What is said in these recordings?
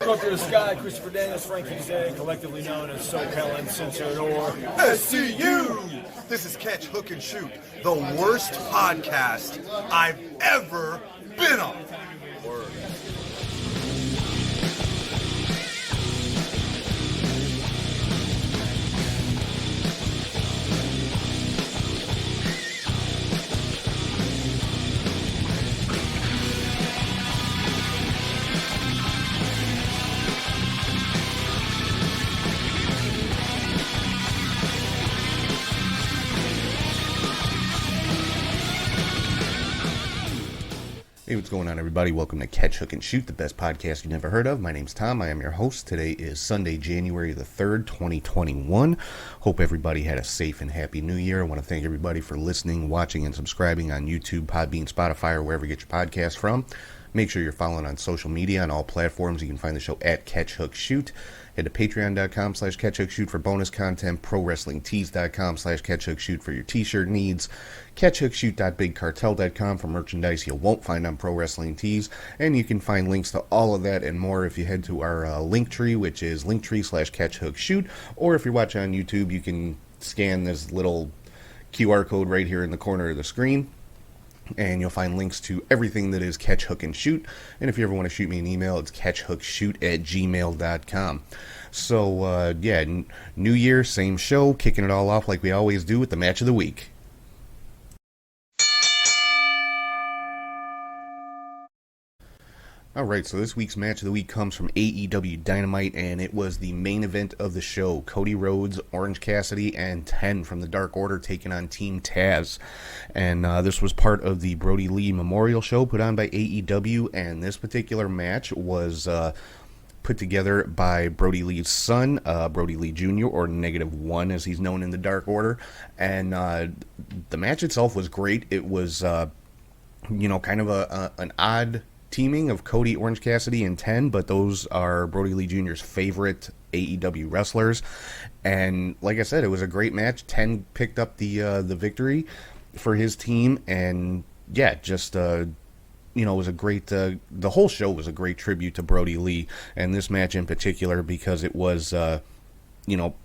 Up to the sky, Christopher Daniels, Frankie Zay, collectively known as SoCal Uncensored or SCU. This is Catch, Hook, and Shoot, the worst podcast I've ever been on. Word. Hey, what's going on, everybody? Welcome to Catch, Hook, and Shoot, the best podcast you've never heard of. My name's Tom. I am your host. Today is Sunday, January the 3rd, 2021. Hope everybody had a safe and happy new year. I want to thank everybody for listening, watching, and subscribing on YouTube, Podbean, Spotify, or wherever you get your podcasts from. Make sure you're following on social media on all platforms. You can find the show at Catch, Hook, Shoot. Head to patreon.com/catchhookshoot for bonus content, prowrestlingtees.com/catchhookshoot for your t-shirt needs, catchhookshoot.bigcartel.com for merchandise you won't find on Pro Wrestling Tees, and you can find links to all of that and more if you head to our link tree, which is linktree/catchhookshoot, or if you're watching on YouTube, you can scan this little QR code right here in the corner of the screen, and you'll find links to everything that is Catch, Hook, and Shoot. And if you ever want to shoot me an email, it's catchhookshoot@gmail.com. So, new year, same show, kicking it all off like we always do with the match of the week. Alright, so this week's match of the week comes from AEW Dynamite, and it was the main event of the show. Cody Rhodes, Orange Cassidy, and 10 from the Dark Order taking on Team Taz. And this was part of the Brodie Lee Memorial Show put on by AEW, and this particular match was put together by Brodie Lee's son, Brodie Lee Jr., or -1 as he's known in the Dark Order. And the match itself was great. It was, kind of an odd teaming of Cody, Orange Cassidy, and 10, but those are Brodie Lee Jr.'s favorite AEW wrestlers. And like I said, it was a great match. 10 picked up the victory for his team, and it was a great, the whole show was a great tribute to Brodie Lee, and this match in particular, because it was,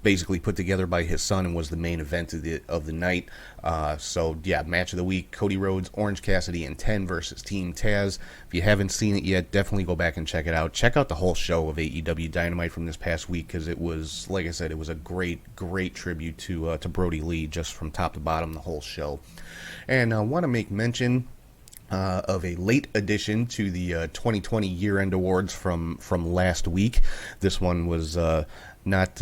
basically put together by his son and was the main event of the night. Match of the week, Cody Rhodes, Orange Cassidy, and 10 versus Team Taz. If you haven't seen it yet, definitely go back and check it out. Check out the whole show of AEW Dynamite from this past week, because it was, like I said, it was a great, great tribute to Brodie Lee, just from top to bottom, the whole show. And I want to make mention of a late addition to the 2020 year-end awards from last week. This one was not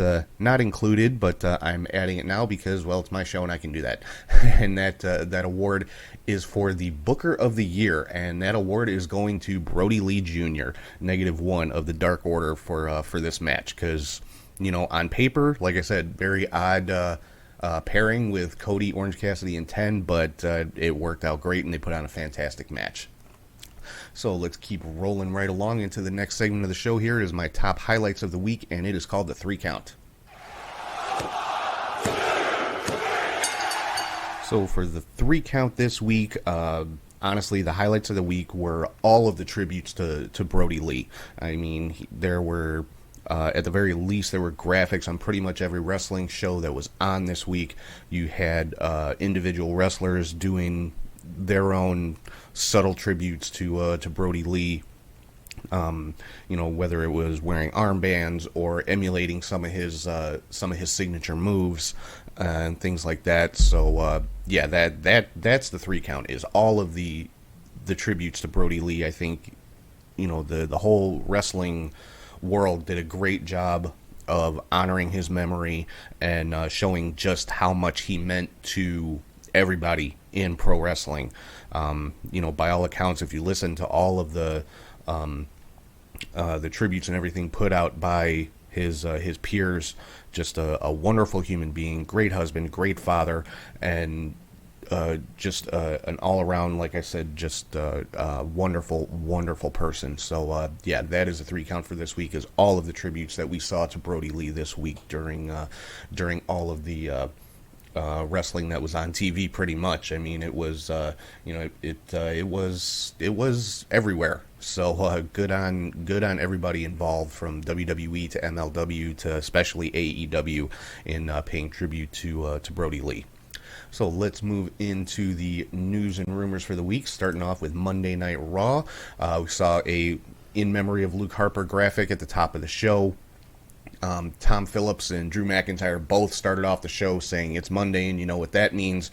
included, but I'm adding it now because, well, it's my show and I can do that. And that award is for the Booker of the Year, and that award is going to Brodie Lee Jr., -1 of the Dark Order for this match, because, on paper, like I said, very odd pairing with Cody, Orange Cassidy, and 10, but it worked out great, and they put on a fantastic match. So let's keep rolling right along into the next segment of the show. Here is my top highlights of the week, and it is called the 3 Count. So for the 3 Count this week, honestly, the highlights of the week were all of the tributes to Brodie Lee. I mean, there were, at the very least, there were graphics on pretty much every wrestling show that was on this week. You had individual wrestlers doing their own subtle tributes to Brodie Lee, whether it was wearing armbands or emulating some of his signature moves and things like that. So that's the 3 Count, is all of the tributes to Brodie Lee. I think the whole wrestling world did a great job of honoring his memory and showing just how much he meant to everybody in pro wrestling. By all accounts, if you listen to all of the tributes and everything put out by his peers, just a wonderful human being, great husband, great father, and just an all-around, like I said, just a wonderful, wonderful person. So, that is a 3 Count for this week, is all of the tributes that we saw to Brodie Lee this week during all of the wrestling that was on TV. Pretty much. I mean, it was it was everywhere. So good on everybody involved, from WWE to MLW to especially AEW, in paying tribute to Brodie Lee. So let's move into the news and rumors for the week, starting off with Monday Night Raw. We saw a In Memory of Luke Harper graphic at the top of the show. Tom Phillips and Drew McIntyre both started off the show saying it's Monday, and you know what that means.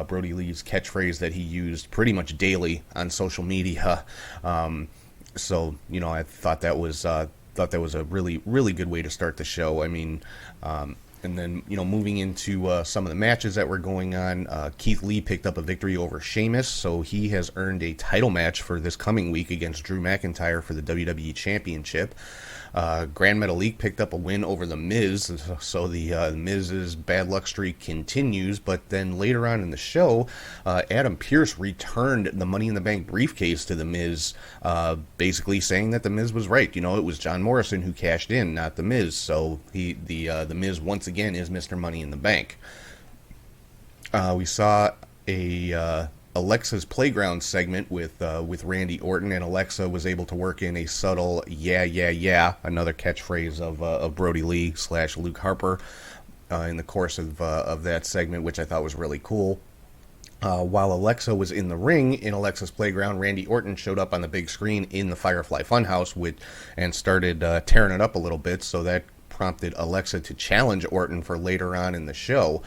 Brodie Lee's catchphrase that he used pretty much daily on social media. So I thought that was a really, really good way to start the show. I mean, and then, moving into some of the matches that were going on, Keith Lee picked up a victory over Sheamus, so he has earned a title match for this coming week against Drew McIntyre for the WWE Championship. Grand Metalik picked up a win over The Miz, so the Miz's bad luck streak continues. But then later on in the show, Adam Pearce returned the Money in the Bank briefcase to The Miz, basically saying that The Miz was right. It was John Morrison who cashed in, not The Miz. So the Miz once again is Mr. Money in the Bank. We saw a Alexa's Playground segment with Randy Orton, and Alexa was able to work in a subtle yeah, another catchphrase of Brodie Lee / Luke Harper in the course of that segment, which I thought was really cool. While Alexa was in the ring in Alexa's Playground, Randy Orton showed up on the big screen in the Firefly Funhouse and started tearing it up a little bit, so that prompted Alexa to challenge Orton for later on in the show,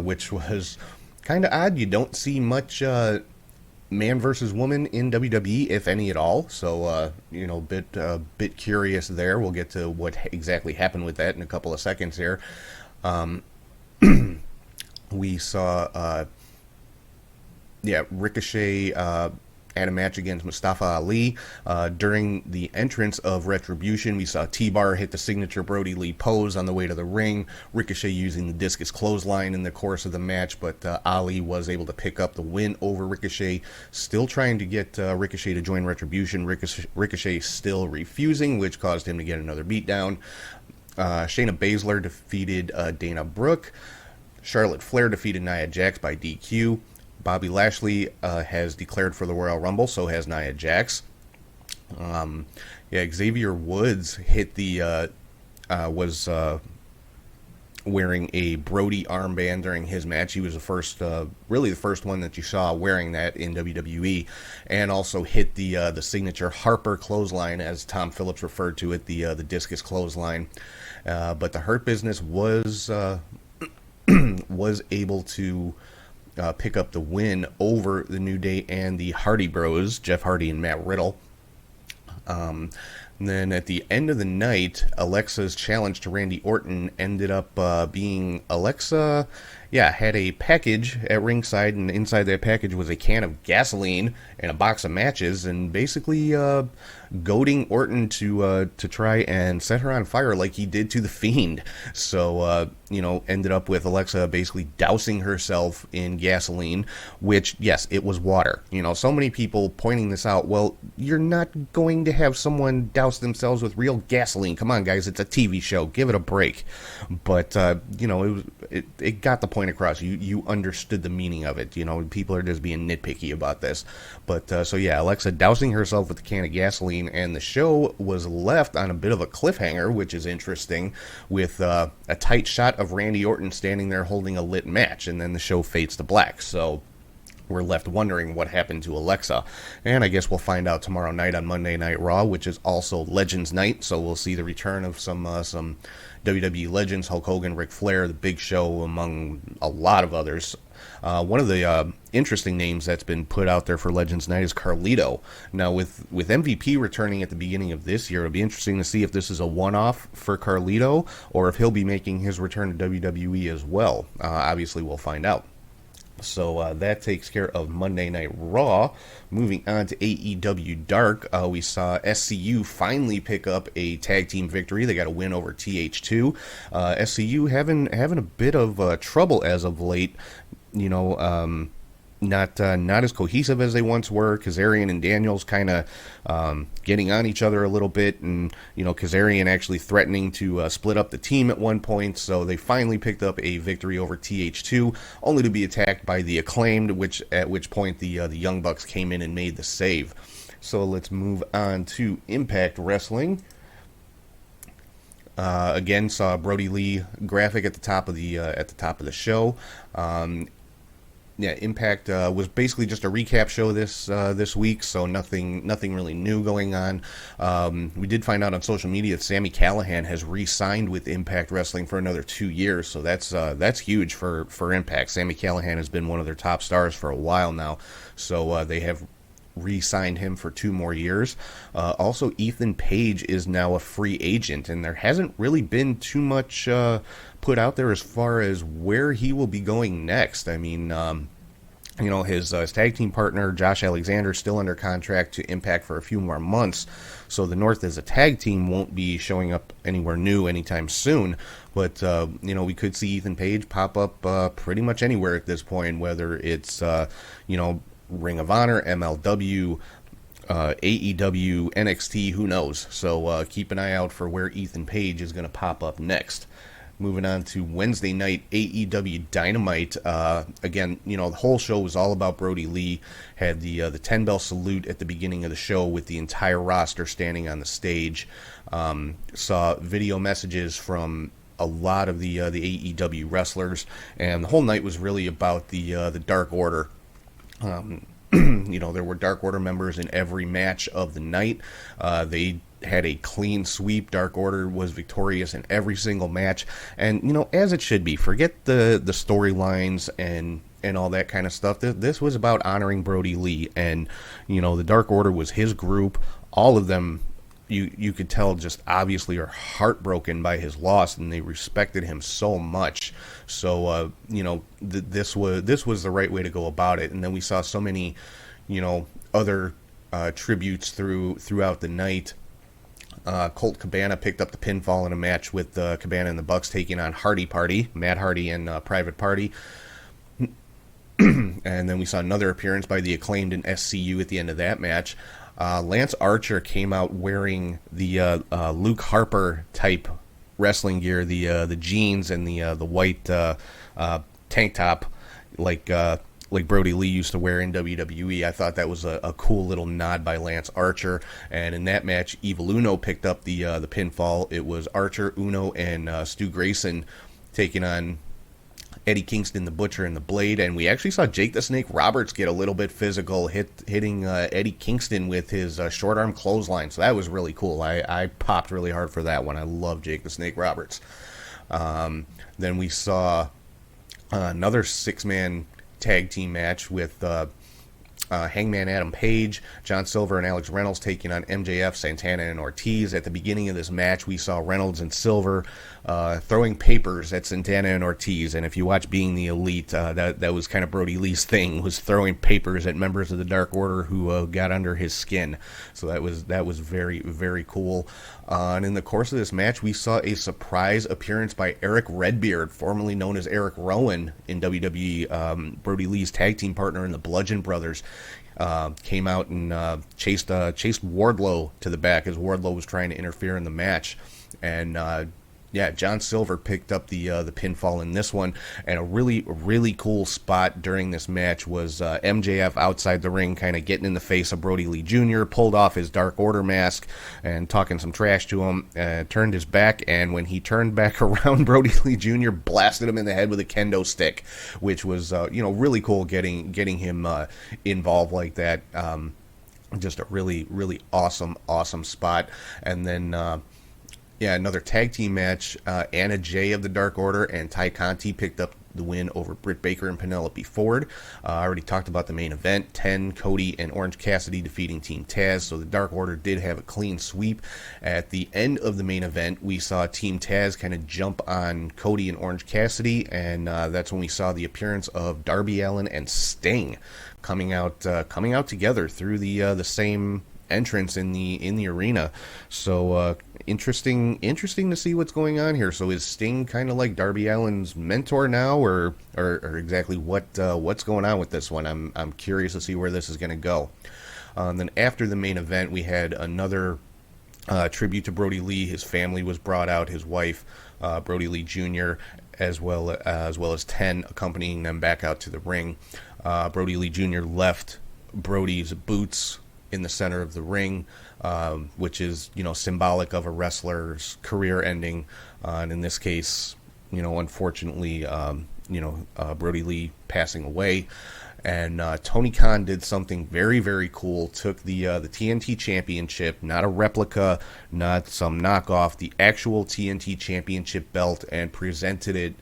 which was kind of odd. You don't see much man versus woman in WWE, if any at all. So, bit curious there. We'll get to what exactly happened with that in a couple of seconds here. We saw, Ricochet had a match against Mustafa Ali. During the entrance of Retribution, we saw T-Bar hit the signature Brodie Lee pose on the way to the ring, Ricochet using the discus clothesline in the course of the match, but Ali was able to pick up the win over Ricochet, still trying to get Ricochet to join Retribution. Ricochet still refusing, which caused him to get another beatdown. Shayna Baszler defeated Dana Brooke. Charlotte Flair defeated Nia Jax by DQ. Bobby Lashley has declared for the Royal Rumble, so has Nia Jax. Xavier Woods was wearing a Brody armband during his match. He was really the first one that you saw wearing that in WWE, and also hit the signature Harper clothesline, as Tom Phillips referred to it, the discus clothesline. But the Hurt Business was able to pick up the win over the New Day and the Hardy Bros, Jeff Hardy and Matt Riddle. And then at the end of the night, Alexa's challenge to Randy Orton ended up being Alexa, had a package at ringside, and inside that package was a can of gasoline and a box of matches, and basically goading Orton to try and set her on fire like he did to The Fiend. So, ended up with Alexa basically dousing herself in gasoline, which, yes, it was water. So many people pointing this out. Well, you're not going to have someone douse themselves with real gasoline. Come on, guys, it's a TV show. Give it a break. But, it got the point across. You understood the meaning of it. People are just being nitpicky about this. But, Alexa dousing herself with a can of gasoline, and the show was left on a bit of a cliffhanger, which is interesting, with a tight shot of Randy Orton standing there holding a lit match, and then the show fades to black. So we're left wondering what happened to Alexa, and I guess we'll find out tomorrow night on Monday Night Raw, which is also Legends Night, so we'll see the return of some WWE legends, Hulk Hogan, Ric Flair, The Big Show, among a lot of others. One of the interesting names that's been put out there for Legends Night is Carlito. Now, with MVP returning at the beginning of this year, it'll be interesting to see if this is a one-off for Carlito, or if he'll be making his return to WWE as well. Obviously, we'll find out. So that takes care of Monday Night Raw. Moving on to AEW Dark, we saw SCU finally pick up a tag team victory. They got a win over TH2. SCU having a bit of trouble as of late. not as cohesive as they once were. Kazarian and Daniels kind of getting on each other a little bit, and Kazarian actually threatening to split up the team at one point. So they finally picked up a victory over TH2, only to be attacked by the Acclaimed, at which point the Young Bucks came in and made the save. So let's move on to Impact Wrestling. Again, saw Brodie Lee graphic at the top of the show. Impact was basically just a recap show this week, so nothing really new going on. We did find out on social media that Sami Callihan has re-signed with Impact Wrestling for another 2 years, so that's huge for Impact. Sami Callihan has been one of their top stars for a while now, so they have re-signed him for 2 more years. Also, Ethan Page is now a free agent, and there hasn't really been too much put out there as far as where he will be going next. I mean, his tag team partner, Josh Alexander, still under contract to Impact for a few more months, so the North as a tag team won't be showing up anywhere new anytime soon, but, we could see Ethan Page pop up pretty much anywhere at this point, whether it's, Ring of Honor, MLW, AEW, NXT, who knows. So keep an eye out for where Ethan Page is going to pop up next. Moving on to Wednesday night, AEW Dynamite. Again, the whole show was all about Brodie Lee. Had the 10-bell salute at the beginning of the show with the entire roster standing on the stage. Saw video messages from a lot of the AEW wrestlers, and the whole night was really about the Dark Order. There were Dark Order members in every match of the night. They had a clean sweep. Dark Order was victorious in every single match, and as it should be. Forget the storylines and all that kind of stuff. This was about honoring Brodie Lee, and the Dark Order was his group. All of them, you could tell, just obviously are heartbroken by his loss, and they respected him so much. So this was the right way to go about it. And then we saw so many other tributes throughout the night. Colt Cabana picked up the pinfall in a match with Cabana and the Bucks taking on Hardy Party, Matt Hardy and Private Party. And then we saw another appearance by the Acclaimed and SCU at the end of that match. Lance Archer came out wearing the Luke Harper type wrestling gear, the jeans and the white tank top, like Brodie Lee used to wear in WWE. I thought that was a cool little nod by Lance Archer. And in that match, Evil Uno picked up the pinfall. It was Archer, Uno, and Stu Grayson taking on Eddie Kingston, the Butcher, and the Blade. And we actually saw Jake the Snake Roberts get a little bit physical, hitting Eddie Kingston with his short arm clothesline. So that was really cool. I popped really hard for that one. I love Jake the Snake Roberts. Then we saw another 6-man tag team match with Hangman Adam Page, John Silver, and Alex Reynolds taking on MJF, Santana, and Ortiz. At the beginning of this match, we saw Reynolds and Silver throwing papers at Santana and Ortiz. And if you watch Being the Elite, that was kind of Brodie Lee's thing, was throwing papers at members of the Dark Order who got under his skin. So that was very, very cool. And in the course of this match, we saw a surprise appearance by Eric Redbeard, formerly known as Eric Rowan in WWE, Brodie Lee's tag team partner in the Bludgeon Brothers. Came out and chased Wardlow to the back as Wardlow was trying to interfere in the match. And John Silver picked up the pinfall in this one. And a really, really cool spot during this match was MJF outside the ring kind of getting in the face of Brodie Lee Jr., pulled off his Dark Order mask and talking some trash to him, turned his back, and when he turned back around, Brodie Lee Jr. blasted him in the head with a kendo stick, which was really cool getting him involved like that. Just a really, really awesome spot. And then another tag team match. Anna Jay of the Dark Order and Ty Conti picked up the win over Britt Baker and Penelope Ford. I already talked about the main event. 10, Cody and Orange Cassidy defeating Team Taz, so the Dark Order did have a clean sweep. At the end of the main event, we saw Team Taz kind of jump on Cody and Orange Cassidy, and that's when we saw the appearance of Darby Allin and Sting coming out together through the same entrance in the arena. So interesting to see what's going on here. So is Sting kind of like Darby Allin's mentor now, or exactly what's going on with this one? I'm curious to see where this is going to go. Then after the main event, we had another tribute to Brodie Lee. His family was brought out, his wife, Brodie Lee Jr., as well as 10 accompanying them back out to the ring. Brodie Lee Jr. left Brodie's boots in the center of the ring, which is, symbolic of a wrestler's career ending. And in this case, unfortunately, Brodie Lee passing away. And Tony Khan did something very, very cool. Took the TNT Championship, not a replica, not some knockoff, the actual TNT Championship belt, and presented it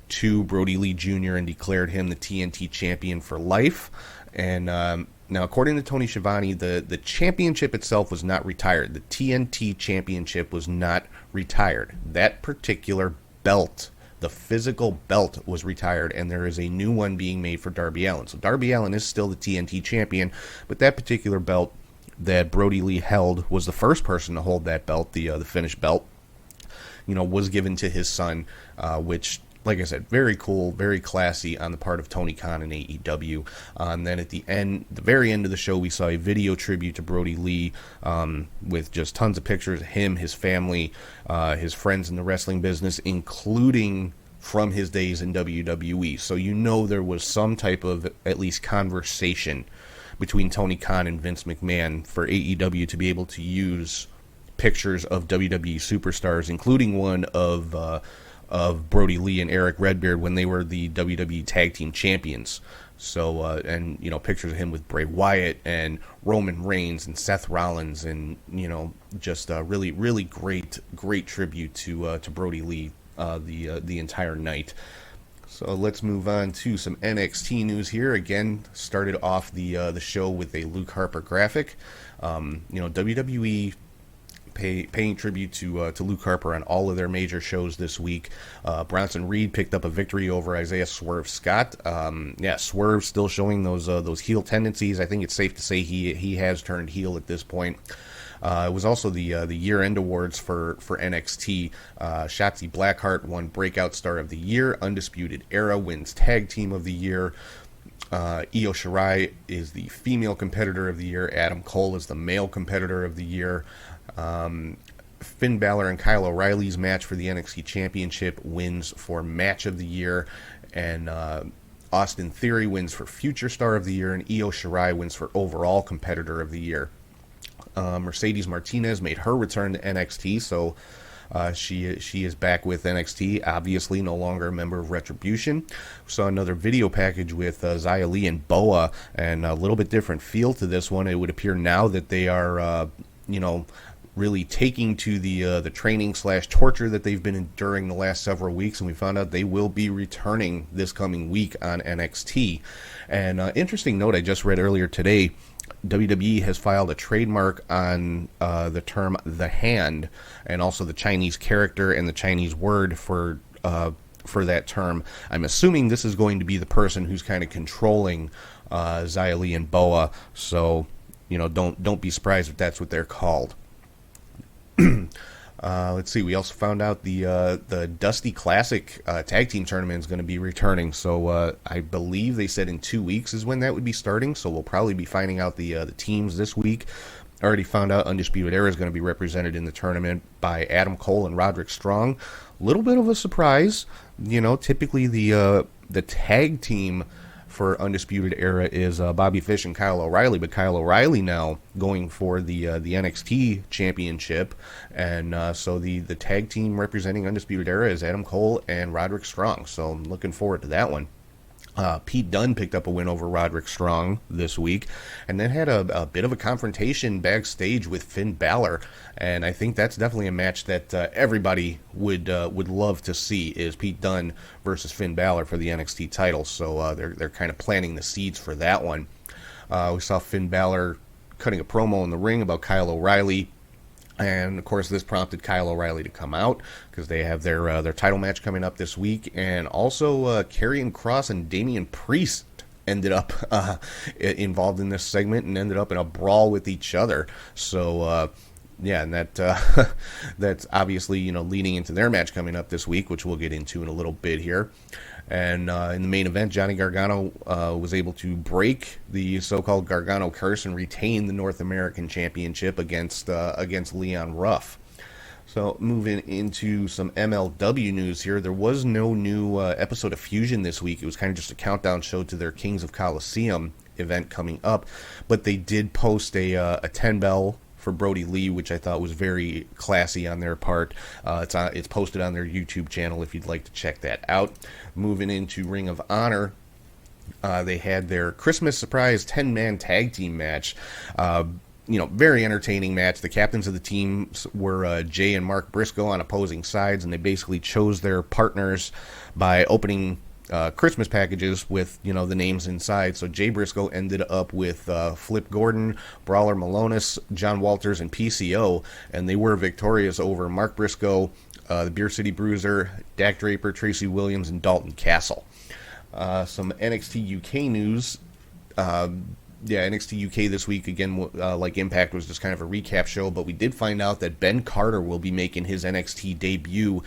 to Brodie Lee Jr. and declared him the TNT Champion for life. And now, according to Tony Schiavone, the championship itself was not retired. The TNT Championship was not retired. That particular belt, the physical belt, was retired, and there is a new one being made for Darby Allin. So Darby Allin is still the TNT champion, but that particular belt that Brodie Lee held was the first person to hold that belt, the finished belt, was given to his son, which, like I said, very cool, very classy on the part of Tony Khan and AEW. And then at the very end of the show, we saw a video tribute to Brodie Lee with just tons of pictures of him, his family, his friends in the wrestling business, including from his days in WWE. So there was some type of at least conversation between Tony Khan and Vince McMahon for AEW to be able to use pictures of WWE superstars, including one of Brodie Lee and Eric Redbeard when they were the WWE Tag Team Champions. So, and pictures of him with Bray Wyatt and Roman Reigns and Seth Rollins, and just a really, really great tribute to Brodie Lee the entire night. So let's move on to some NXT news here. Again, started off the show with a Luke Harper graphic. WWE paying tribute to Luke Harper on all of their major shows this week. Bronson Reed picked up a victory over Isaiah Swerve Scott. Swerve still showing those heel tendencies. I think it's safe to say he has turned heel at this point. It was also the year-end awards for NXT. Shotzi Blackheart won Breakout Star of the Year. Undisputed Era wins Tag Team of the Year. Io Shirai is the female competitor of the year. Adam Cole is the male competitor of the year. Finn Balor and Kyle O'Reilly's match for the NXT Championship wins for Match of the Year, and Austin Theory wins for Future Star of the Year, and Io Shirai wins for Overall Competitor of the Year. Mercedes Martinez made her return to NXT, so she is back with NXT, obviously no longer a member of Retribution. We saw another video package with Xia Li and Boa, and a little bit different feel to this one. It would appear now that they are really taking to the training / torture that they've been enduring the last several weeks, and we found out they will be returning this coming week on NXT. And interesting note I just read earlier today, WWE has filed a trademark on the term "the hand" and also the Chinese character and the Chinese word for that term. I'm assuming this is going to be the person who's kind of controlling Xia Li and Boa, so don't be surprised if that's what they're called. Let's see. We also found out the Dusty Classic Tag Team Tournament is going to be returning. So I believe they said in 2 weeks is when that would be starting. So we'll probably be finding out the teams this week. I already found out Undisputed Era is going to be represented in the tournament by Adam Cole and Roderick Strong. A little bit of a surprise. Typically the tag team for Undisputed Era is Bobby Fish and Kyle O'Reilly, but Kyle O'Reilly now going for the NXT Championship, and so the tag team representing Undisputed Era is Adam Cole and Roderick Strong, so I'm looking forward to that one. Pete Dunne picked up a win over Roderick Strong this week, and then had a bit of a confrontation backstage with Finn Balor, and I think that's definitely a match that everybody would love to see, is Pete Dunne versus Finn Balor for the NXT title. So they're kind of planting the seeds for that one. We saw Finn Balor cutting a promo in the ring about Kyle O'Reilly. And, of course, this prompted Kyle O'Reilly to come out because they have their title match coming up this week. And also, Karrion Kross and Damian Priest ended up involved in this segment and ended up in a brawl with each other. So, yeah, and that's obviously, leading into their match coming up this week, which we'll get into in a little bit here. And in the main event, Johnny Gargano was able to break the so-called Gargano curse and retain the North American Championship against Leon Ruff. So moving into some MLW news here, there was no new episode of Fusion this week. It was kind of just a countdown show to their Kings of Colosseum event coming up, but they did post a 10-bell for Brodie Lee, which I thought was very classy on their part. It's posted on their YouTube channel if you'd like to check that out. Moving into Ring of Honor, they had their Christmas surprise 10-man tag team match. Very entertaining match. The captains of the teams were Jay and Mark Briscoe on opposing sides, and they basically chose their partners by opening Christmas packages with, the names inside. So Jay Briscoe ended up with Flip Gordon, Brawler Malonis, John Walters, and PCO, and they were victorious over Mark Briscoe, the Beer City Bruiser, Dak Draper, Tracy Williams, and Dalton Castle. Some NXT UK news. NXT UK this week, again, like Impact, was just kind of a recap show, but we did find out that Ben Carter will be making his NXT debut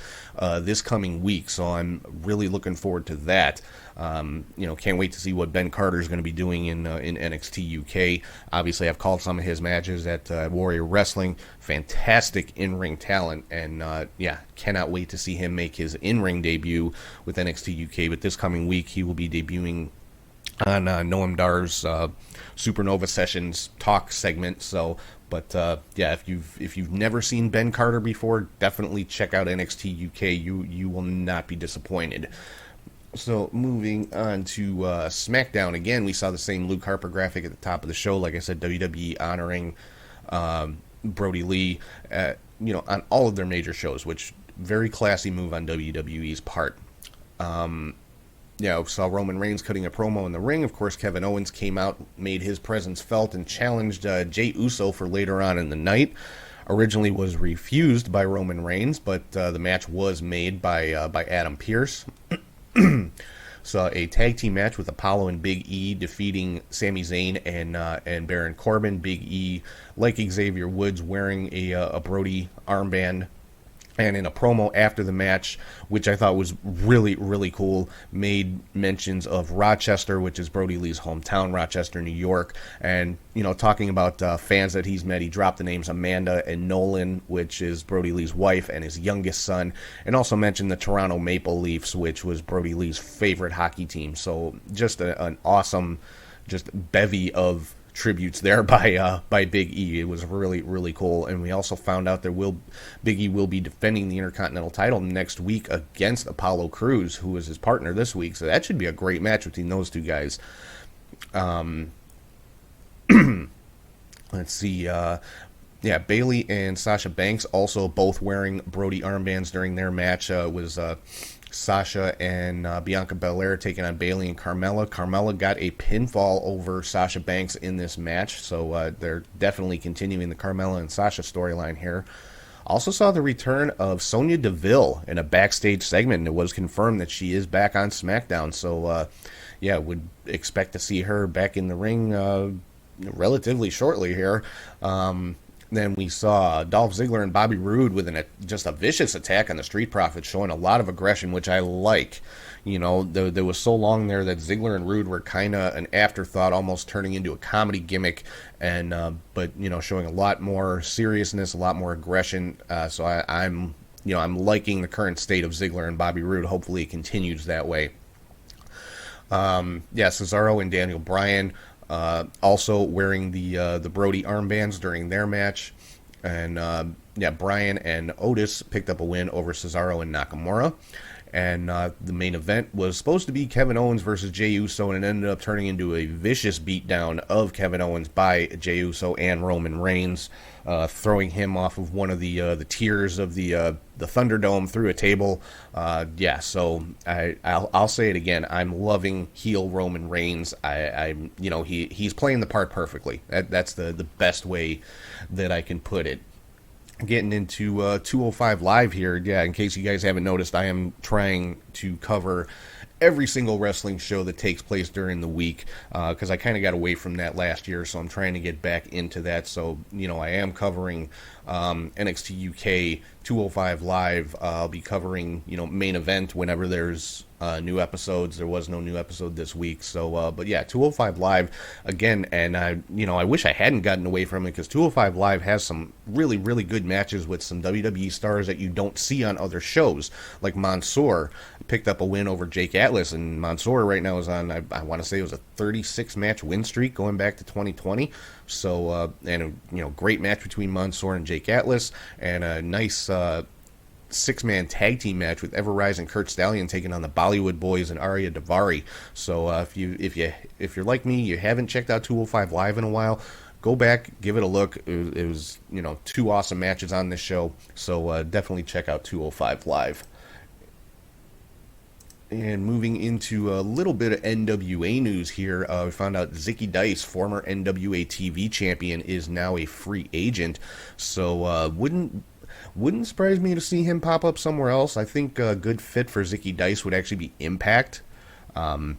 this coming week, so I'm really looking forward to that. Can't wait to see what Ben Carter is going to be doing in NXT UK. Obviously, I've called some of his matches at Warrior Wrestling. Fantastic in-ring talent, and cannot wait to see him make his in-ring debut with NXT UK, but this coming week he will be debuting on Noam Dar's Supernova Sessions talk segment. So, but if you've never seen Ben Carter before, definitely check out NXT UK. You will not be disappointed. So moving on to SmackDown, again, we saw the same Luke Harper graphic at the top of the show. Like I said, WWE honoring Brodie Lee, on all of their major shows, which very classy move on WWE's part. Saw Roman Reigns cutting a promo in the ring. Of course, Kevin Owens came out, made his presence felt, and challenged Jey Uso for later on in the night. Originally was refused by Roman Reigns, but the match was made by Adam Pearce. Saw a tag team match with Apollo and Big E defeating Sami Zayn and Baron Corbin. Big E, like Xavier Woods, wearing a Brodie armband. And in a promo after the match, which I thought was really, really cool, made mentions of Rochester, which is Brodie Lee's hometown, Rochester, New York. And, talking about fans that he's met, he dropped the names Amanda and Nolan, which is Brodie Lee's wife and his youngest son. And also mentioned the Toronto Maple Leafs, which was Brodie Lee's favorite hockey team. So just an awesome, just bevy of tributes there by Big E. It was really, really cool. And we also found out Big E will be defending the Intercontinental title next week against Apollo Crews, who is his partner this week. So that should be a great match between those two guys. Let's see. Bayley and Sasha Banks also both wearing Brodie armbands during their match. Was Sasha and Bianca Belair taking on Bayley and Carmella. Carmella got a pinfall over Sasha Banks in this match, so they're definitely continuing the Carmella and Sasha storyline here. Also saw the return of Sonya Deville in a backstage segment, and it was confirmed that she is back on SmackDown, so would expect to see her back in the ring relatively shortly here. Then we saw Dolph Ziggler and Bobby Roode with just a vicious attack on the Street Profits, showing a lot of aggression, which I like. There was so long there that Ziggler and Roode were kind of an afterthought, almost turning into a comedy gimmick, and but showing a lot more seriousness, a lot more aggression. So I'm liking the current state of Ziggler and Bobby Roode. Hopefully, it continues that way. Cesaro and Daniel Bryan. Also wearing the Brodie armbands during their match. And, Bryan and Otis picked up a win over Cesaro and Nakamura. And the main event was supposed to be Kevin Owens versus Jey Uso, and it ended up turning into a vicious beatdown of Kevin Owens by Jey Uso and Roman Reigns, throwing him off of one of the tiers of the Thunderdome through a table. So I'll say it again. I'm loving heel Roman Reigns. He's playing the part perfectly. That's the best way that I can put it. Getting into 205 Live here. In case you guys haven't noticed, I am trying to cover every single wrestling show that takes place during the week, because I kind of got away from that last year, so I'm trying to get back into that. So, I am covering NXT UK, 205 Live. I'll be covering, main event whenever there's new episodes. There was no new episode this week. So, but yeah, 205 Live again. And I wish I hadn't gotten away from it, because 205 Live has some really, really good matches with some WWE stars that you don't see on other shows. Like Mansoor picked up a win over Jake Atlas, and Mansoor right now is on, I want to say it was a 36 match win streak going back to 2020. So, and great match between Mansoor and Jake Atlas, and a nice six-man tag team match with Everrise and Kurt Stallion taking on the Bollywood Boys and Arya Davari. So if you're like me, you haven't checked out 205 Live in a while, go back, give it a look. It was two awesome matches on this show. So definitely check out 205 Live. And moving into a little bit of NWA news here, we found out Zicky Dice, former NWA TV champion, is now a free agent. So wouldn't surprise me to see him pop up somewhere else. I think a good fit for Zicky Dice would actually be Impact. I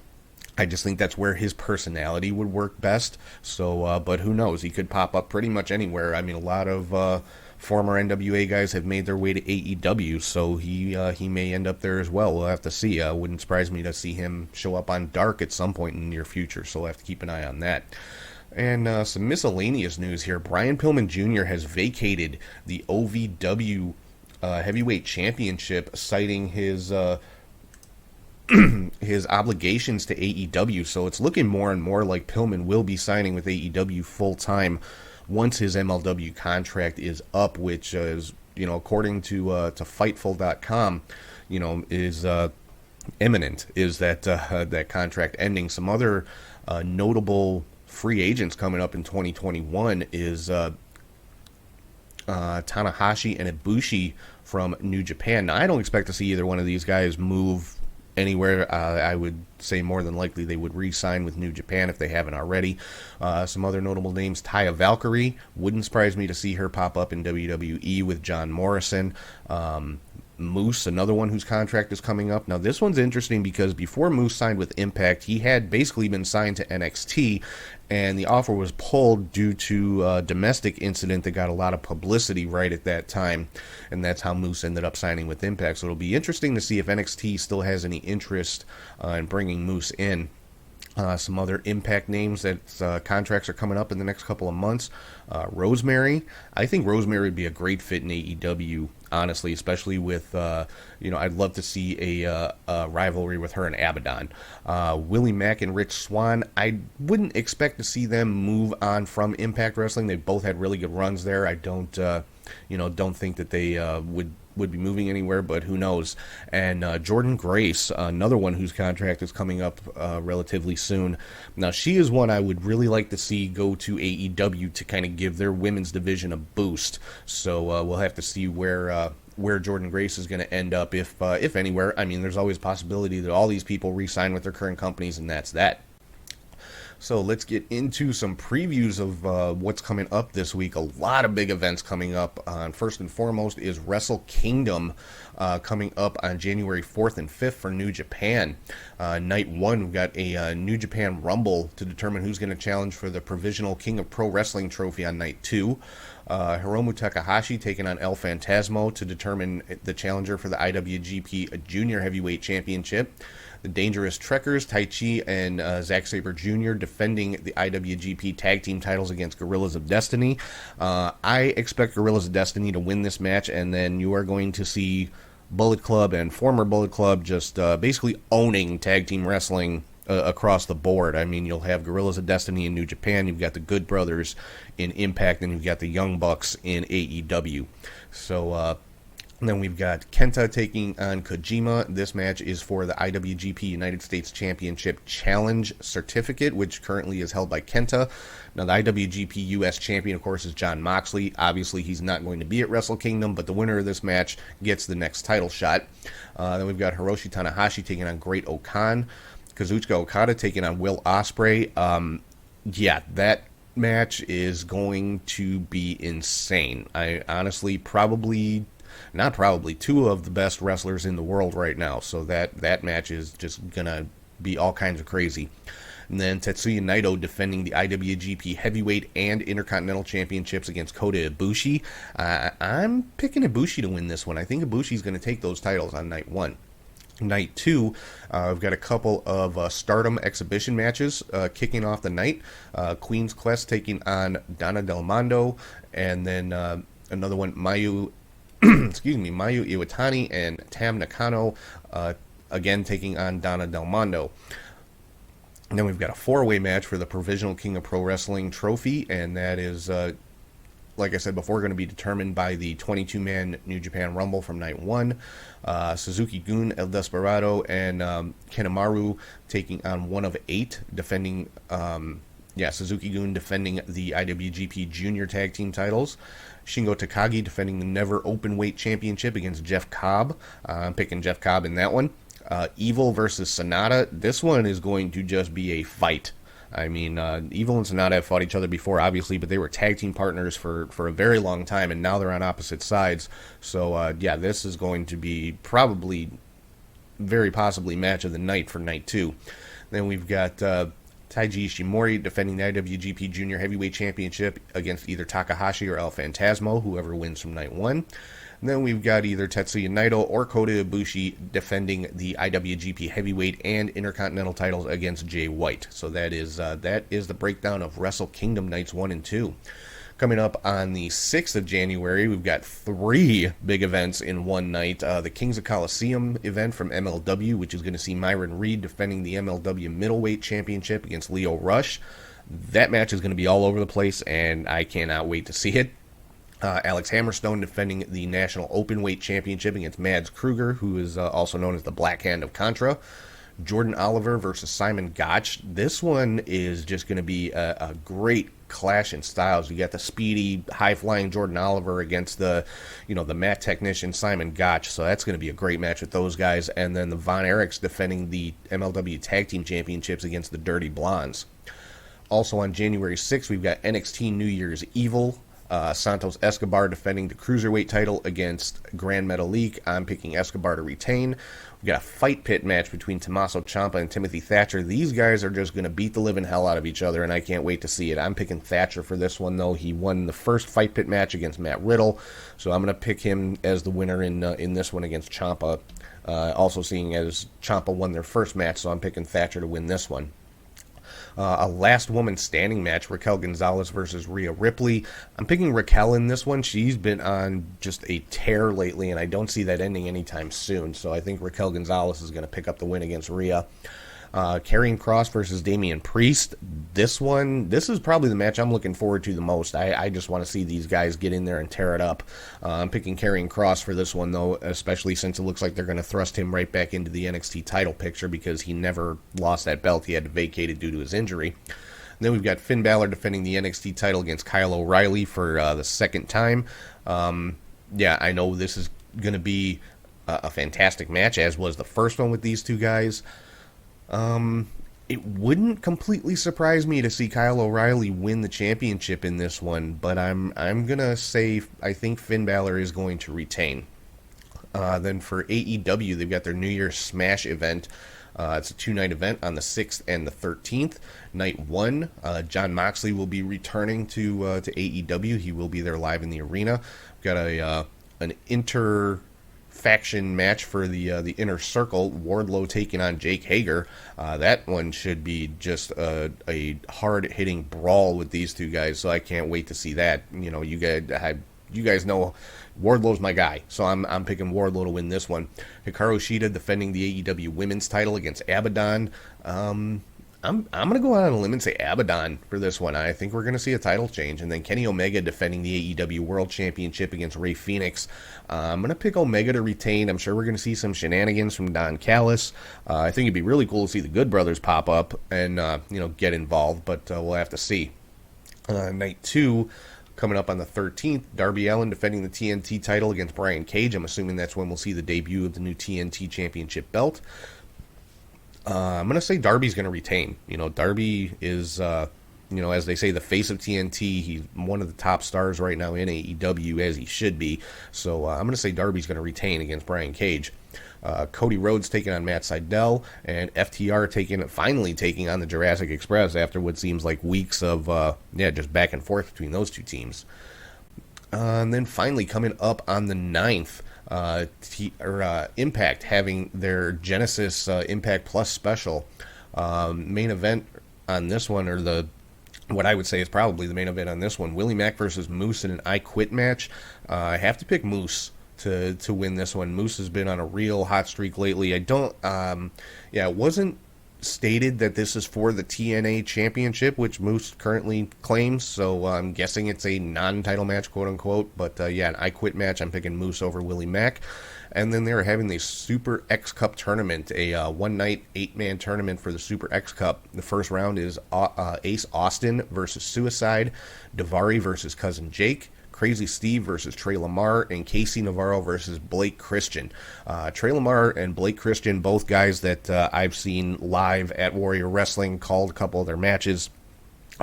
just think that's where his personality would work best. So, but who knows? He could pop up pretty much anywhere. I mean, a lot of former NWA guys have made their way to AEW, so he may end up there as well. We'll have to see. Wouldn't surprise me to see him show up on Dark at some point in the near future, so we'll have to keep an eye on that. And some miscellaneous news here. Brian Pillman Jr. has vacated the OVW Heavyweight Championship, citing his his obligations to AEW. So it's looking more and more like Pillman will be signing with AEW full-time once his MLW contract is up, which is, according to Fightful.com, is imminent, is that contract ending. Some other notable free agents coming up in 2021 is Tanahashi and Ibushi from New Japan. Now, I don't expect to see either one of these guys move anywhere. I would say more than likely they would re-sign with New Japan if they haven't already. Some other notable names: Taya Valkyrie. Wouldn't surprise me to see her pop up in WWE with John Morrison. Moose, another one whose contract is coming up. Now, this one's interesting because before Moose signed with Impact, he had basically been signed to NXT, and the offer was pulled due to a domestic incident that got a lot of publicity right at that time, and that's how Moose ended up signing with Impact. So it'll be interesting to see if NXT still has any interest in bringing Moose in. Some other Impact names that contracts are coming up in the next couple of months. Rosemary. I think Rosemary would be a great fit in AEW, honestly, especially with, I'd love to see a rivalry with her and Abaddon. Willie Mack and Rich Swann. I wouldn't expect to see them move on from Impact Wrestling. They both had really good runs there. I don't think that they would be moving anywhere, but who knows. And Jordan Grace, another one whose contract is coming up relatively soon. Now, she is one I would really like to see go to AEW to kind of give their women's division a boost. So we'll have to see where Jordan Grace is going to end up, if anywhere. I mean, there's always a possibility that all these people re-sign with their current companies, and that's that. So let's get into some previews of what's coming up this week. A lot of big events coming up. First and foremost is Wrestle Kingdom coming up on January 4th and 5th for New Japan. Night 1, we've got a New Japan Rumble to determine who's going to challenge for the Provisional King of Pro Wrestling trophy on Night 2. Hiromu Takahashi taking on El Phantasmo to determine the challenger for the IWGP Junior Heavyweight Championship. The Dangerous Trekkers, Tai Chi and Zack Sabre Jr. defending the IWGP Tag Team titles against Guerrillas of Destiny. I expect Guerrillas of Destiny to win this match, and then you are going to see Bullet Club and former Bullet Club just basically owning tag team wrestling across the board. I mean, you'll have Guerrillas of Destiny in New Japan, you've got the Good Brothers in Impact, and you've got the Young Bucks in AEW. So, and then we've got Kenta taking on Kojima. This match is for the IWGP United States Championship Challenge Certificate, which currently is held by Kenta. Now, the IWGP US Champion, of course, is Jon Moxley. Obviously, he's not going to be at Wrestle Kingdom, but the winner of this match gets the next title shot. Then we've got Hiroshi Tanahashi taking on Great Okan. Kazuchika Okada taking on Will Ospreay. That match is going to be insane. I honestly probably not probably, two of the best wrestlers in the world right now. So that match is just going to be all kinds of crazy. And then Tetsuya Naito defending the IWGP Heavyweight and Intercontinental Championships against Kota Ibushi. I'm picking Ibushi to win this one. I think Ibushi's going to take those titles on night 1. Night 2, we've got a couple of Stardom exhibition matches kicking off the night. Queen's Quest taking on Donna Del Mondo, and then another one, Mayu Iwatani and Tam Nakano, again taking on Donna Del Mondo. And then we've got a 4-way match for the Provisional King of Pro Wrestling trophy, and that is, like I said before, going to be determined by the 22-man New Japan Rumble from night 1. Suzuki-gun, El Desperado, and Kanemaru taking on one of 8, defending, Suzuki-gun defending the IWGP Junior Tag Team titles. Shingo Takagi defending the Never Openweight Championship against Jeff Cobb. I'm picking Jeff Cobb in that one. Evil versus Sonata. This one is going to just be a fight. I mean, Evil and Sonata have fought each other before, obviously, but they were tag team partners for a very long time, and now they're on opposite sides. So, this is going to be probably, very possibly, match of the night for night 2. Then we've got Taiji Ishimori defending the IWGP Junior Heavyweight Championship against either Takahashi or El Phantasmo, whoever wins from night 1. And then we've got either Tetsuya Naito or Kota Ibushi defending the IWGP Heavyweight and Intercontinental titles against Jay White. So that is the breakdown of Wrestle Kingdom nights 1 and 2. Coming up on the 6th of January, we've got 3 big events in one night. The Kings of Colosseum event from MLW, which is going to see Myron Reed defending the MLW Middleweight Championship against Leo Rush. That match is going to be all over the place, and I cannot wait to see it. Alex Hammerstone defending the National Openweight Championship against Mads Kruger, who is also known as the Black Hand of Contra. Jordan Oliver versus Simon Gotch. This one is just going to be a great clash in styles. You got the speedy, high-flying Jordan Oliver against the mat technician Simon Gotch. So that's going to be a great match with those guys. And then the Von Erichs defending the MLW Tag Team Championships against the Dirty Blondes. Also on January 6th, we've got NXT New Year's Evil. Santos Escobar defending the Cruiserweight title against Grand Metalik. I'm picking Escobar to retain. We've got a fight pit match between Tommaso Ciampa and Timothy Thatcher. These guys are just going to beat the living hell out of each other, and I can't wait to see it. I'm picking Thatcher for this one, though. He won the first fight pit match against Matt Riddle, so I'm going to pick him as the winner in this one against Ciampa. Also seeing as Ciampa won their first match, so I'm picking Thatcher to win this one. A last woman standing match, Raquel Gonzalez versus Rhea Ripley. I'm picking Raquel in this one. She's been on just a tear lately, and I don't see that ending anytime soon. So I think Raquel Gonzalez is going to pick up the win against Rhea. Karrion Kross versus Damian Priest. This is probably the match I'm looking forward to the most. I just want to see these guys get in there and tear it up. I'm picking Karrion Kross for this one, though, especially since it looks like they're going to thrust him right back into the NXT title picture because he never lost that belt. He had to vacate it due to his injury. And then we've got Finn Balor defending the NXT title against Kyle O'Reilly for the second time. I know this is going to be a fantastic match, as was the first one with these two guys. It wouldn't completely surprise me to see Kyle O'Reilly win the championship in this one, but I'm gonna say I think Finn Balor is going to retain. Then for AEW, they've got their New Year's Smash event. It's a 2-night event on the 6th and the 13th. Night 1, Jon Moxley will be returning to AEW. He will be there live in the arena. We've got an faction match for the Inner Circle, Wardlow taking on Jake Hager. That one should be just a hard-hitting brawl with these two guys, so I can't wait to see that. You guys know Wardlow's my guy, so I'm picking Wardlow to win this one. Hikaru Shida defending the AEW Women's title against Abaddon. I'm going to go out on a limb and say Abaddon for this one. I think we're going to see a title change. And then Kenny Omega defending the AEW World Championship against Rey Fenix. I'm going to pick Omega to retain. I'm sure we're going to see some shenanigans from Don Callis. I think it'd be really cool to see the Good Brothers pop up and get involved, but we'll have to see. Night 2, coming up on the 13th, Darby Allin defending the TNT title against Brian Cage. I'm assuming that's when we'll see the debut of the new TNT Championship belt. I'm going to say Darby's going to retain. Darby is, as they say, the face of TNT. He's one of the top stars right now in AEW, as he should be. So I'm going to say Darby's going to retain against Brian Cage. Cody Rhodes taking on Matt Sydal, and FTR finally taking on the Jurassic Express after what seems like weeks of just back and forth between those two teams. And then finally coming up on the 9th, Impact having their Genesis Impact Plus special. Main event on this one, or what I would say is probably the main event on this one, Willie Mack versus Moose in an I Quit match. I have to pick Moose to win this one. Moose has been on a real hot streak lately. It wasn't stated that this is for the TNA Championship, which Moose currently claims, so I'm guessing it's a non-title match, quote-unquote, but an I Quit match. I'm picking Moose over Willie Mack. And then they're having the Super X Cup tournament, a one-night, 8-man tournament for the Super X Cup. The first round is Ace Austin versus Suicide, Daivari versus Cousin Jake, Crazy Steve versus Trey Lamar, and Casey Navarro versus Blake Christian. Trey Lamar and Blake Christian, both guys that I've seen live at Warrior Wrestling, called a couple of their matches.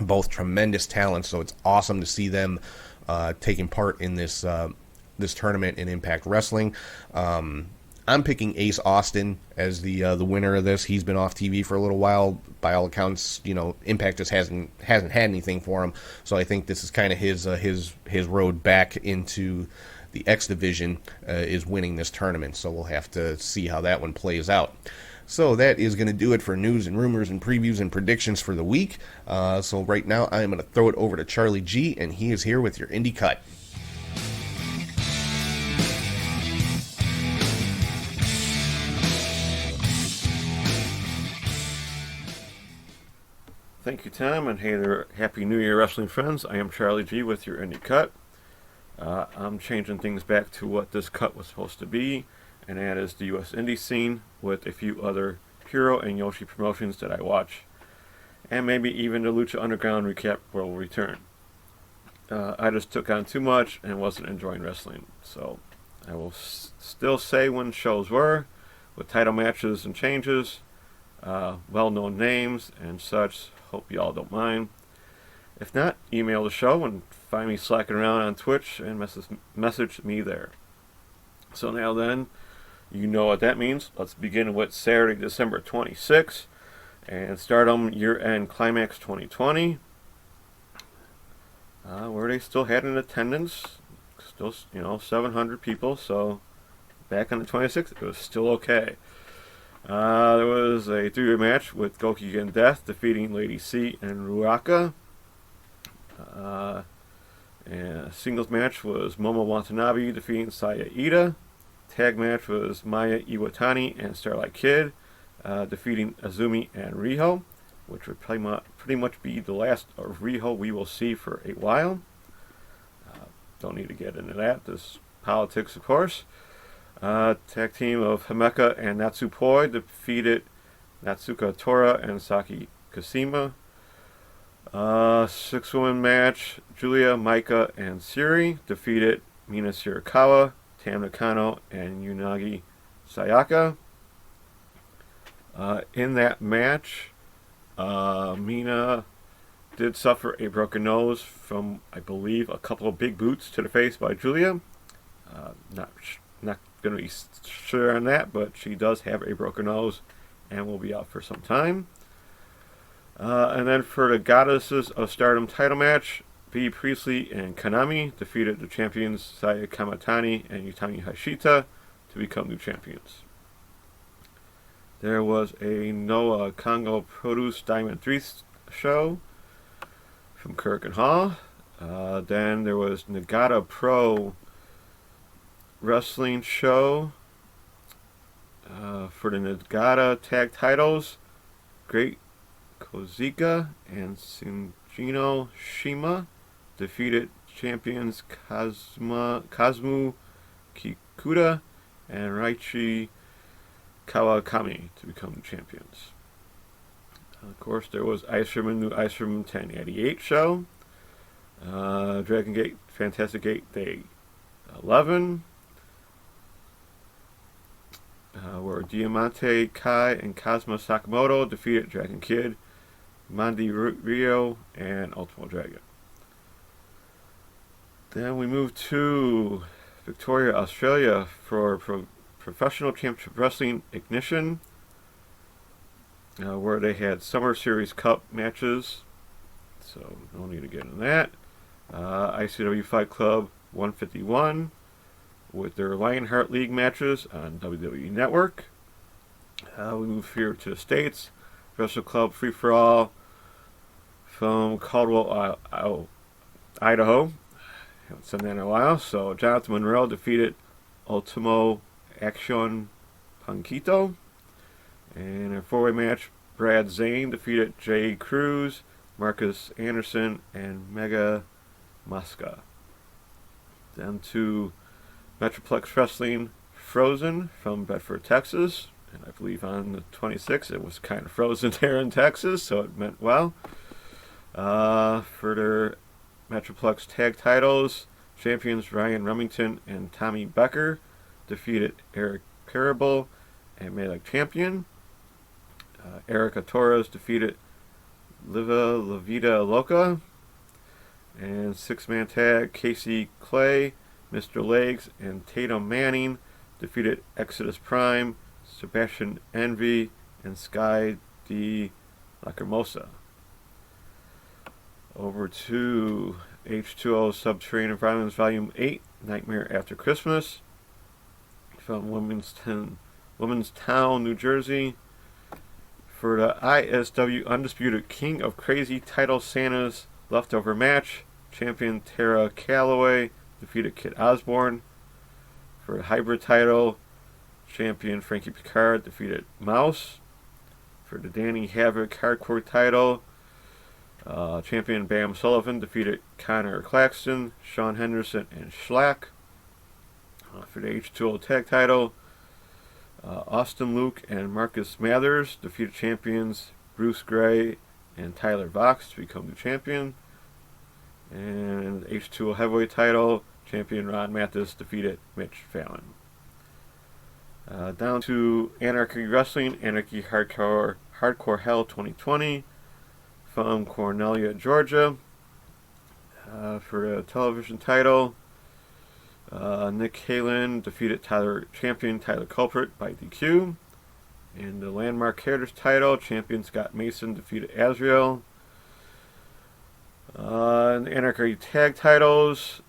Both tremendous talents, so it's awesome to see them taking part in this tournament in Impact Wrestling. I'm picking Ace Austin as the winner of this. He's been off TV for a little while. By all accounts, Impact just hasn't had anything for him. So I think this is kind of his road back into the X division, is winning this tournament. So we'll have to see how that one plays out. So that is going to do it for news and rumors and previews and predictions for the week. So right now I am going to throw it over to Charlie G, and he is here with your Indie Cut. Thank you, Tom, and hey there, Happy New Year, wrestling friends. I am Charlie G with your Indie Cut. I'm changing things back to what this cut was supposed to be, and that is the U.S. indie scene with a few other Hero and Yoshi promotions that I watch, and maybe even the Lucha Underground recap will return. I just took on too much and wasn't enjoying wrestling, so I will still say when shows were, with title matches and changes, well-known names and such. Hope you all don't mind. If not, email the show and find me slacking around on Twitch and message me there. So now then, you know what that means. Let's begin with Saturday, December 26th, and Stardom Year-End Climax 2020. Where they still had an attendance, still 700 people. So back on the 26th, it was still okay. There was a 3-way match with Gokigen Death defeating Lady C and Ruaka. And a singles match was Momo Watanabe defeating Saya Ida. Tag match was Maya Iwatani and Starlight Kid defeating Azumi and Riho, which would pretty much be the last of Riho we will see for a while. Don't need to get into that. This politics, of course. Tag team of Himeka and Natsupoi defeated Natsuka Tora and Saki Kashima. 6-woman match, Julia, Maika, and Siri defeated Mina Shirakawa, Tam Nakano, and Unagi Sayaka. In that match, Mina did suffer a broken nose from, I believe, a couple of big boots to the face by Julia. Not going to be sure on that, but she does have a broken nose and will be out for some time. And then for the Goddesses of Stardom title match, Bea Priestley and Kanami defeated the champions Saya Kamatani and Utami Hashita to become new champions. There was a Noah Congo produced Diamond 3 show from Kurgan Hall. Then there was Nagata Pro wrestling show for the Nagata tag titles. Great Kozika and Shinjino Shima defeated champions Kazmu Kikuta and Raichi Kawakami to become champions. Of course, there was New Ice Room 1088 show. Dragon Gate Fantastic Gate Day 11. Where Diamante Kai and Kazuma Sakamoto defeated Dragon Kid, Mandy Rio, and Ultimo Dragon. Then we move to Victoria, Australia for Professional Championship Wrestling Ignition, where they had Summer Series Cup matches, so no need to get into that. ICW Fight Club 151 with their Lionheart League matches on WWE Network. We move here to the States. Wrestle Club Free For All from Caldwell, Idaho. Haven't said that in a while. So Jonathan Monroe defeated Ultimo Action Panquito. And in a four-way match, Brad Zane defeated Jay Cruz, Marcus Anderson, and Mega Masca. Then to Metroplex Wrestling Frozen from Bedford, Texas. And I believe on the 26th it was kind of frozen there in Texas, so it meant well. For their Metroplex tag titles, champions Ryan Remington and Tommy Becker defeated Eric Parable and made like champion. Erica Torres defeated Liva La Vida Loca. And six-man tag, Casey Clay, Mr. Legs, and Tatum Manning defeated Exodus Prime, Sebastian Envy, and Sky D. Lacrimosa. Over to H2O Subterranean Violence Volume 8, Nightmare After Christmas, from Women's Town, New Jersey. For the ISW Undisputed King of Crazy Title Santa's Leftover Match, champion Tara Calloway defeated Kit Osborne. For the Hybrid title, champion Frankie Picard defeated Mouse. For the Danny Havoc Hardcore title, champion Bam Sullivan defeated Connor Claxton, Sean Henderson, and Schlack. For the H2O Tag title, Austin Luke and Marcus Mathers defeated champions Bruce Gray and Tyler Vox to become the champion. And H2O Heavyweight title, champion Ron Mathis defeated Mitch Fallon. Down to Anarchy Wrestling, Anarchy Hardcore Hell 2020 from Cornelia, Georgia. For the television title, Nick Halen defeated champion Tyler Culprit by DQ. In the Landmark Heritage title, champion Scott Mason defeated Azrael. In the Anarchy Tag titles,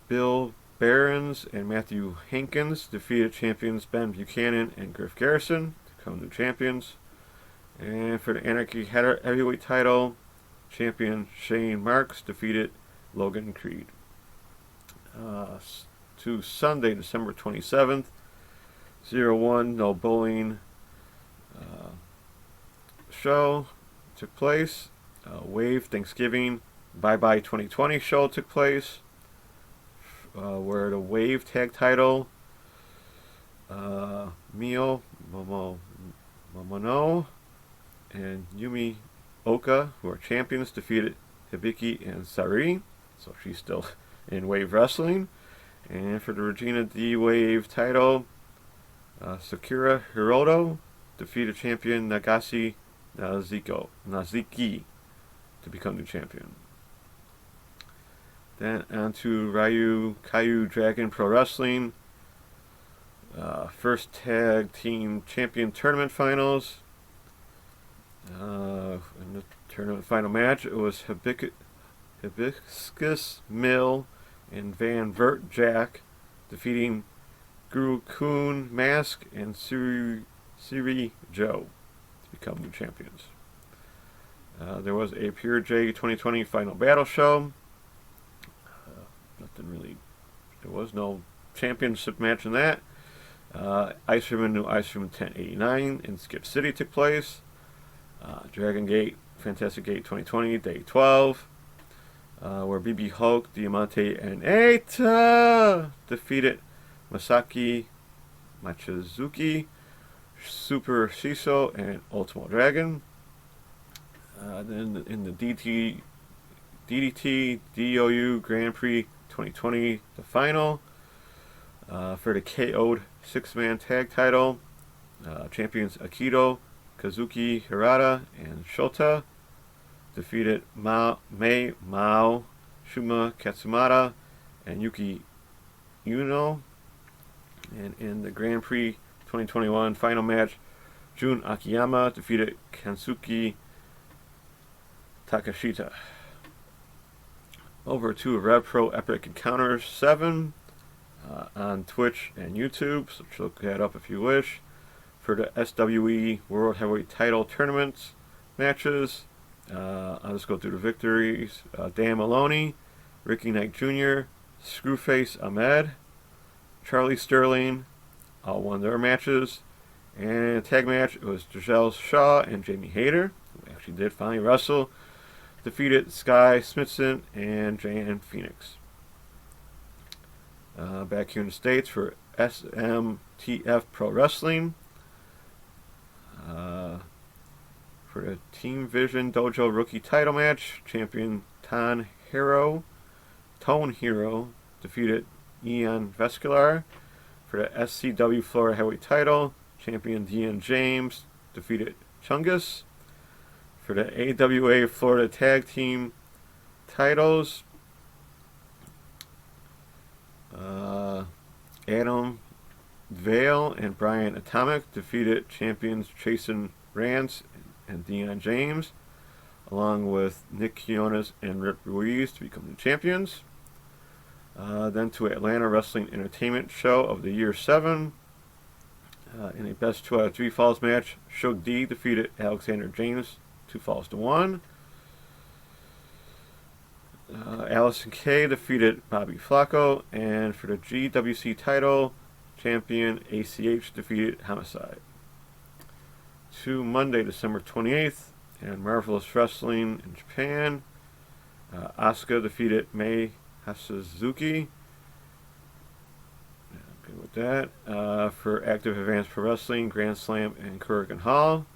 Bill Barons and Matthew Hankins defeated champions Ben Buchanan and Griff Garrison to become new champions. And for the Anarchy Heavyweight title, champion Shane Marks defeated Logan Creed. To Sunday, December 27th, 01 No Bowling show took place. Wave Thanksgiving Bye Bye 2020 show took place, where the Wave tag title, Mio Momono and Yumi Oka, who are champions, defeated Hibiki and Sari, so she's still in Wave Wrestling. And for the Regina D Wave title, Sakura Hiroto defeated champion Nagasi Naziki to become the champion. Then on to Ryu Kaiju Dragon Pro Wrestling. First tag team champion tournament finals. In the tournament final match, it was Hibiscus Mill and Van Vert Jack defeating Guru Kun Mask and Siri Joe to become new champions. There was a Pure J 2020 Final Battle show. Nothing really. There was no championship match in that. Ice Room and New Ice Room 1089 in Skip City took place. Dragon Gate, Fantastic Gate 2020, Day 12. Where BB Hulk, Diamante, and Eita defeated Masaki Machizuki, Super Shiso, and Ultimo Dragon. Then in the DDT DOU Grand Prix 2020, the final, for the KO'd six-man tag title, champions Akito, Kazuki Hirata, and Shota defeated Mei Mao, Shuma Katsumata, and Yuki Uno. And in the Grand Prix 2021 final match, Jun Akiyama defeated Kensuke Takashita. Over to Rev Pro Epic Encounters 7 on Twitch and YouTube, so look that up if you wish. For the SWE World Heavyweight Title Tournaments matches, I'll just go through the victories. Dan Maloney, Ricky Knight Jr., Screwface Ahmed, Charlie Sterling, all won their matches. And a tag match, it was Giselle Shaw and Jamie Hayter, who actually did finally wrestle, defeated Sky Smithson and Jan Phoenix. Back here in the States for SMTF Pro Wrestling. For the Team Vision Dojo Rookie title match, champion Tone Hero defeated Ian Vescalar. For the SCW Florida Heavyweight title, champion Dean James defeated Chungus. For the AWA Florida Tag Team titles, Adam Vale and Brian Atomic defeated champions Jason Rance and Deon James, along with Nick Quiones and Rip Ruiz to become the champions. Then to Atlanta Wrestling Entertainment Show of the Year 7. In a best 2 out of 3 falls match, Shug D defeated Alexander James 2 falls to 1. Allison Kay defeated Bobby Flacco, and for the GWC title, champion ACH defeated Homicide. To Monday, December 28th, and Marvelous Wrestling in Japan, Asuka defeated Mei Hasazuki. Good with that. For Active Advanced Pro Wrestling, Grand Slam in Kurikan Hall,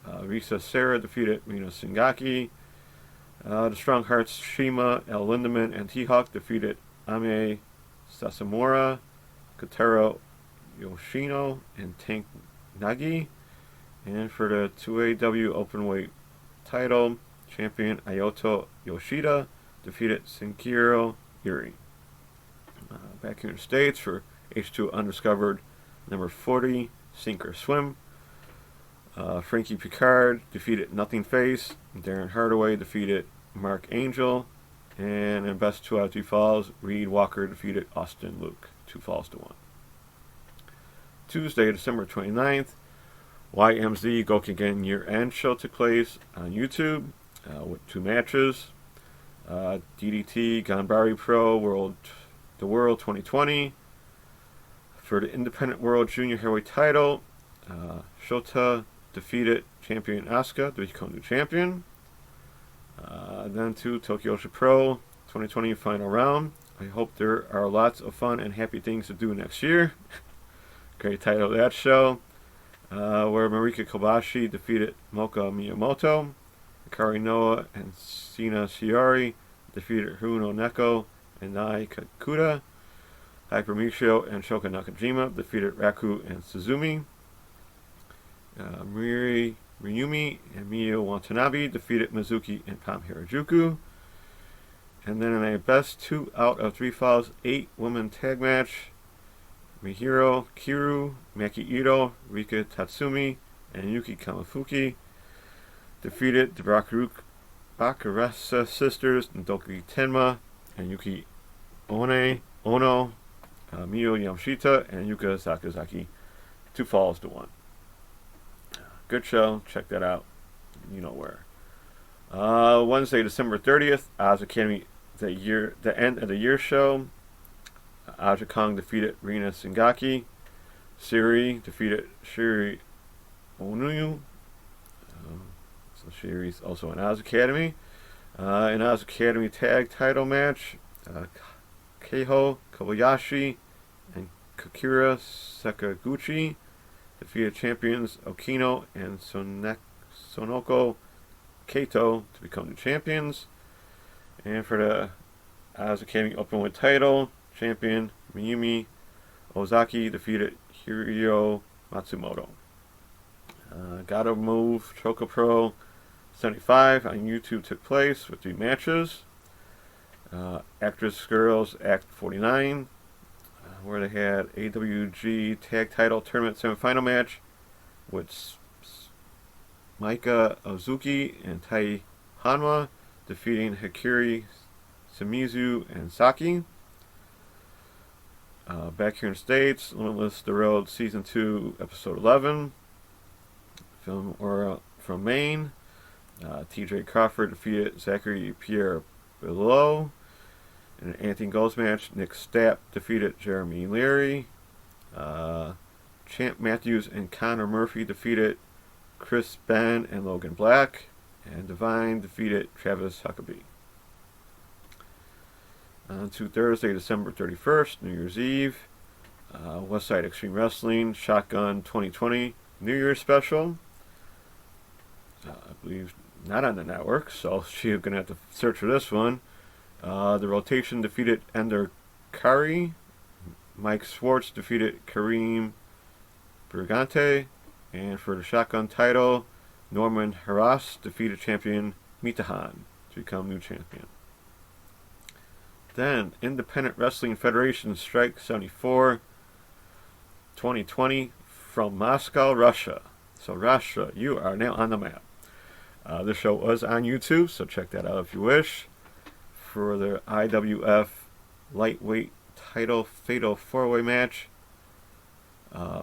Risa Serra defeated Rina Singaki. The Strong Hearts Shima, El Lindemann, and T-Hawk defeated Ame Sasamura, Kotaro Yoshino, and Tank Nagi. And for the 2AW Openweight title, champion Ayoto Yoshida defeated Senkiro Yuri. Back here in the States for H2 Undiscovered number 40, Sink or Swim. Frankie Picard defeated Nothing Face. Darren Hardaway defeated Mark Angel. And in best 2 out of 3 falls, Reed Walker defeated Austin Luke 2 falls to 1. Tuesday, December 29th, YMZ Gokigen year-end show took place on YouTube with 2 matches. DDT Ganbare Pro the World 2020. For the Independent World Junior Heavyweight title, Shota defeated champion Asuka to become the champion. Then to Tokyo Pro 2020 final round. I hope there are lots of fun and happy things to do next year. Great title of that show. Where Marika Kobashi defeated Moka Miyamoto. Akari Noah and Sina Shiori defeated Haruno Neko and Nai Kakuta. Hyper Michio and Shoka Nakajima defeated Raku and Suzumi. Miri Ryumi and Miyo Watanabe defeated Mizuki and Pam Harajuku. And then in a best 2 out of 3 falls 8-woman tag match, Mihiro Kiru, Maki Ito, Rika Tatsumi, and Yuki Kamafuki defeated the Bakarasa sisters, Ndoki Tenma, and Yuki Ono, Miyo Yamashita, and Yuka Sakazaki 2 falls to 1. Good show. Check that out. You know where. Wednesday, December 30th, Oz Academy, the end of the year show. Aja Kong defeated Rina Singaki. Siri defeated Shiri Onuyu. So Shiri's also in Oz Academy. In Oz Academy tag title match, Keiho Kobayashi and Kakira Sakaguchi defeated champions Okino and Sonoko Kato to become the champions. And for the Oz Academy Openweight title, champion Miyumi Ozaki defeated Hirio Matsumoto. Gotta Move Choco Pro 75 on YouTube took place with 3 matches. Actress Girls Act 49, where they had AWG Tag Title Tournament semifinal match with Maika Ozuki and Tai Hanma defeating Hikari, Shimizu, and Saki. Back here in the States, Limitless The Road Season 2, Episode 11. From Maine, TJ Crawford defeated Zachary Pierre Below. In an Anything Goes match, Nick Stapp defeated Jeremy Leary. Champ Matthews and Connor Murphy defeated Chris Ben and Logan Black. And Divine defeated Travis Huckabee. On to Thursday, December 31st, New Year's Eve. Westside Extreme Wrestling Shotgun 2020 New Year's Special. I believe not on the network, so she's going to have to search for this one. The Rotation defeated Ender Kari. Mike Schwartz defeated Kareem Brigante. And for the Shotgun title, Norman Harras defeated champion Mitahan to become new champion. Then, Independent Wrestling Federation Strike 74 2020 from Moscow, Russia. So Russia, you are now on the map. This show was on YouTube, so check that out if you wish. For the IWF Lightweight Title Fatal 4-Way match,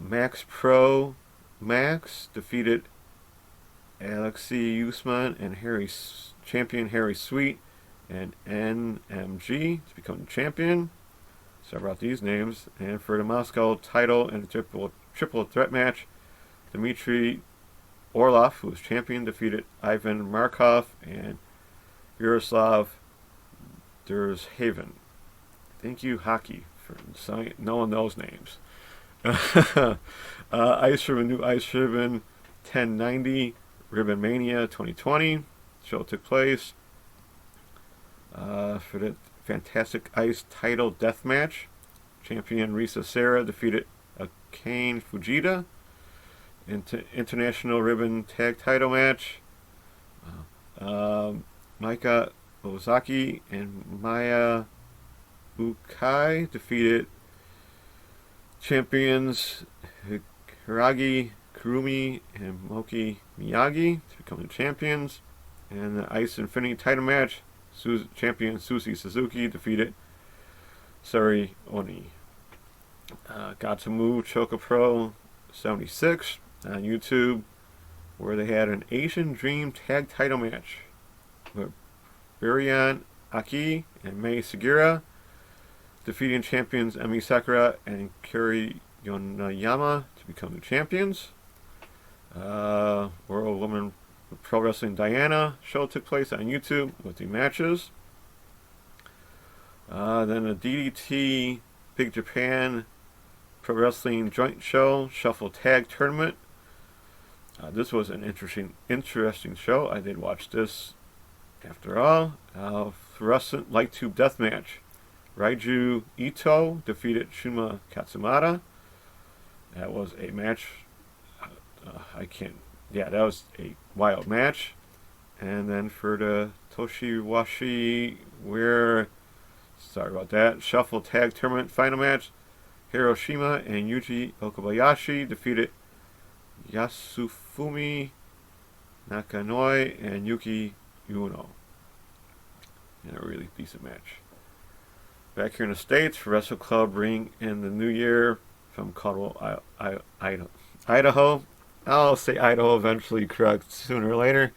Max Pro Max defeated Alexei Usman and champion Harry Sweet and NMG to become champion. Sorry about these names. And for the Moscow title and the triple threat match, Dmitry Orlov, who was champion, defeated Ivan Markov and Yaroslav Dershaven. Thank you, hockey, for knowing those names. Ice Ribbon, New Ice Ribbon 1090, Ribbon Mania 2020. Show took place. For the Fantastic Ice title death match, champion Risa Serra defeated Akane Fujita. International Ribbon Tag Title match, Maika Ozaki and Maya Ukai defeated champions Hiragi Kurumi and Moki Miyagi to become the champions. And the Ice Infinity title match, champion Susie Suzuki defeated Sari Oni. Gatsumu Choka Pro 76 on YouTube, where they had an Asian Dream Tag Title match with Burian Aki and Mei Segura defeating champions Emi Sakura and Kari Yonayama to become the champions. World Women Pro Wrestling Diana show took place on YouTube with the matches. Then a DDT Big Japan Pro Wrestling Joint Show Shuffle Tag Tournament. This was an interesting show. I did watch this after all. Fluorescent Light Tube Death Match. Raiju Ito defeated Shuma Katsumata. That was a match. That was a wild match. And then for the Toshiwashi, Shuffle Tag Tournament final match, Hiroshima and Yuji Okabayashi defeated Yasufumi Nakanoi and Yuki Uno. And a really decent match. Back here in the States, for Wrestle Club Ring in the New Year from Caldwell, Idaho. I'll say Idaho eventually, correct, sooner or later.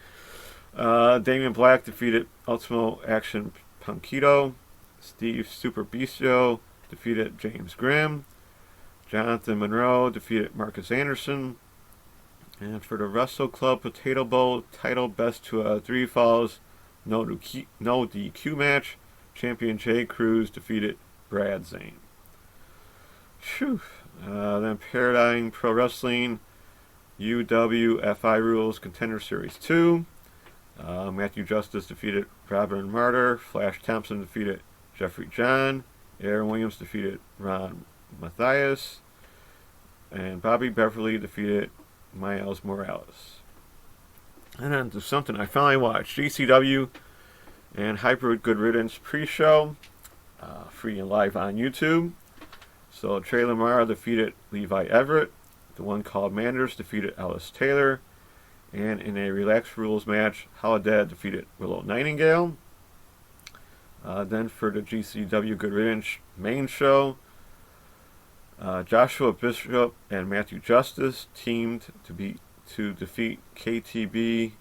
Damian Black defeated Ultimo Action Punkito. Steve Super Bistio defeated James Grimm. Jonathan Monroe defeated Marcus Anderson. And for the Wrestle Club Potato Bowl title best 3 falls, no DQ match, champion Jay Cruz defeated Brad Zane. Then Paradigm Pro Wrestling UWFI Rules Contender Series 2. Matthew Justice defeated Robin Martyr. Flash Thompson defeated Jeffrey John. Aaron Williams defeated Ron Matthias. And Bobby Beverly defeated Miles Morales. And then to something I finally watched, GCW and Hybrid Good Riddance pre-show, free and live on YouTube. So Trey Lamar defeated Levi Everett. The One Called Manders defeated Alice Taylor. And in a relaxed rules match, Holiday defeated Willow Nightingale. Then for the GCW Good Riddance main show, Joshua Bishop and Matthew Justice teamed to defeat KTB.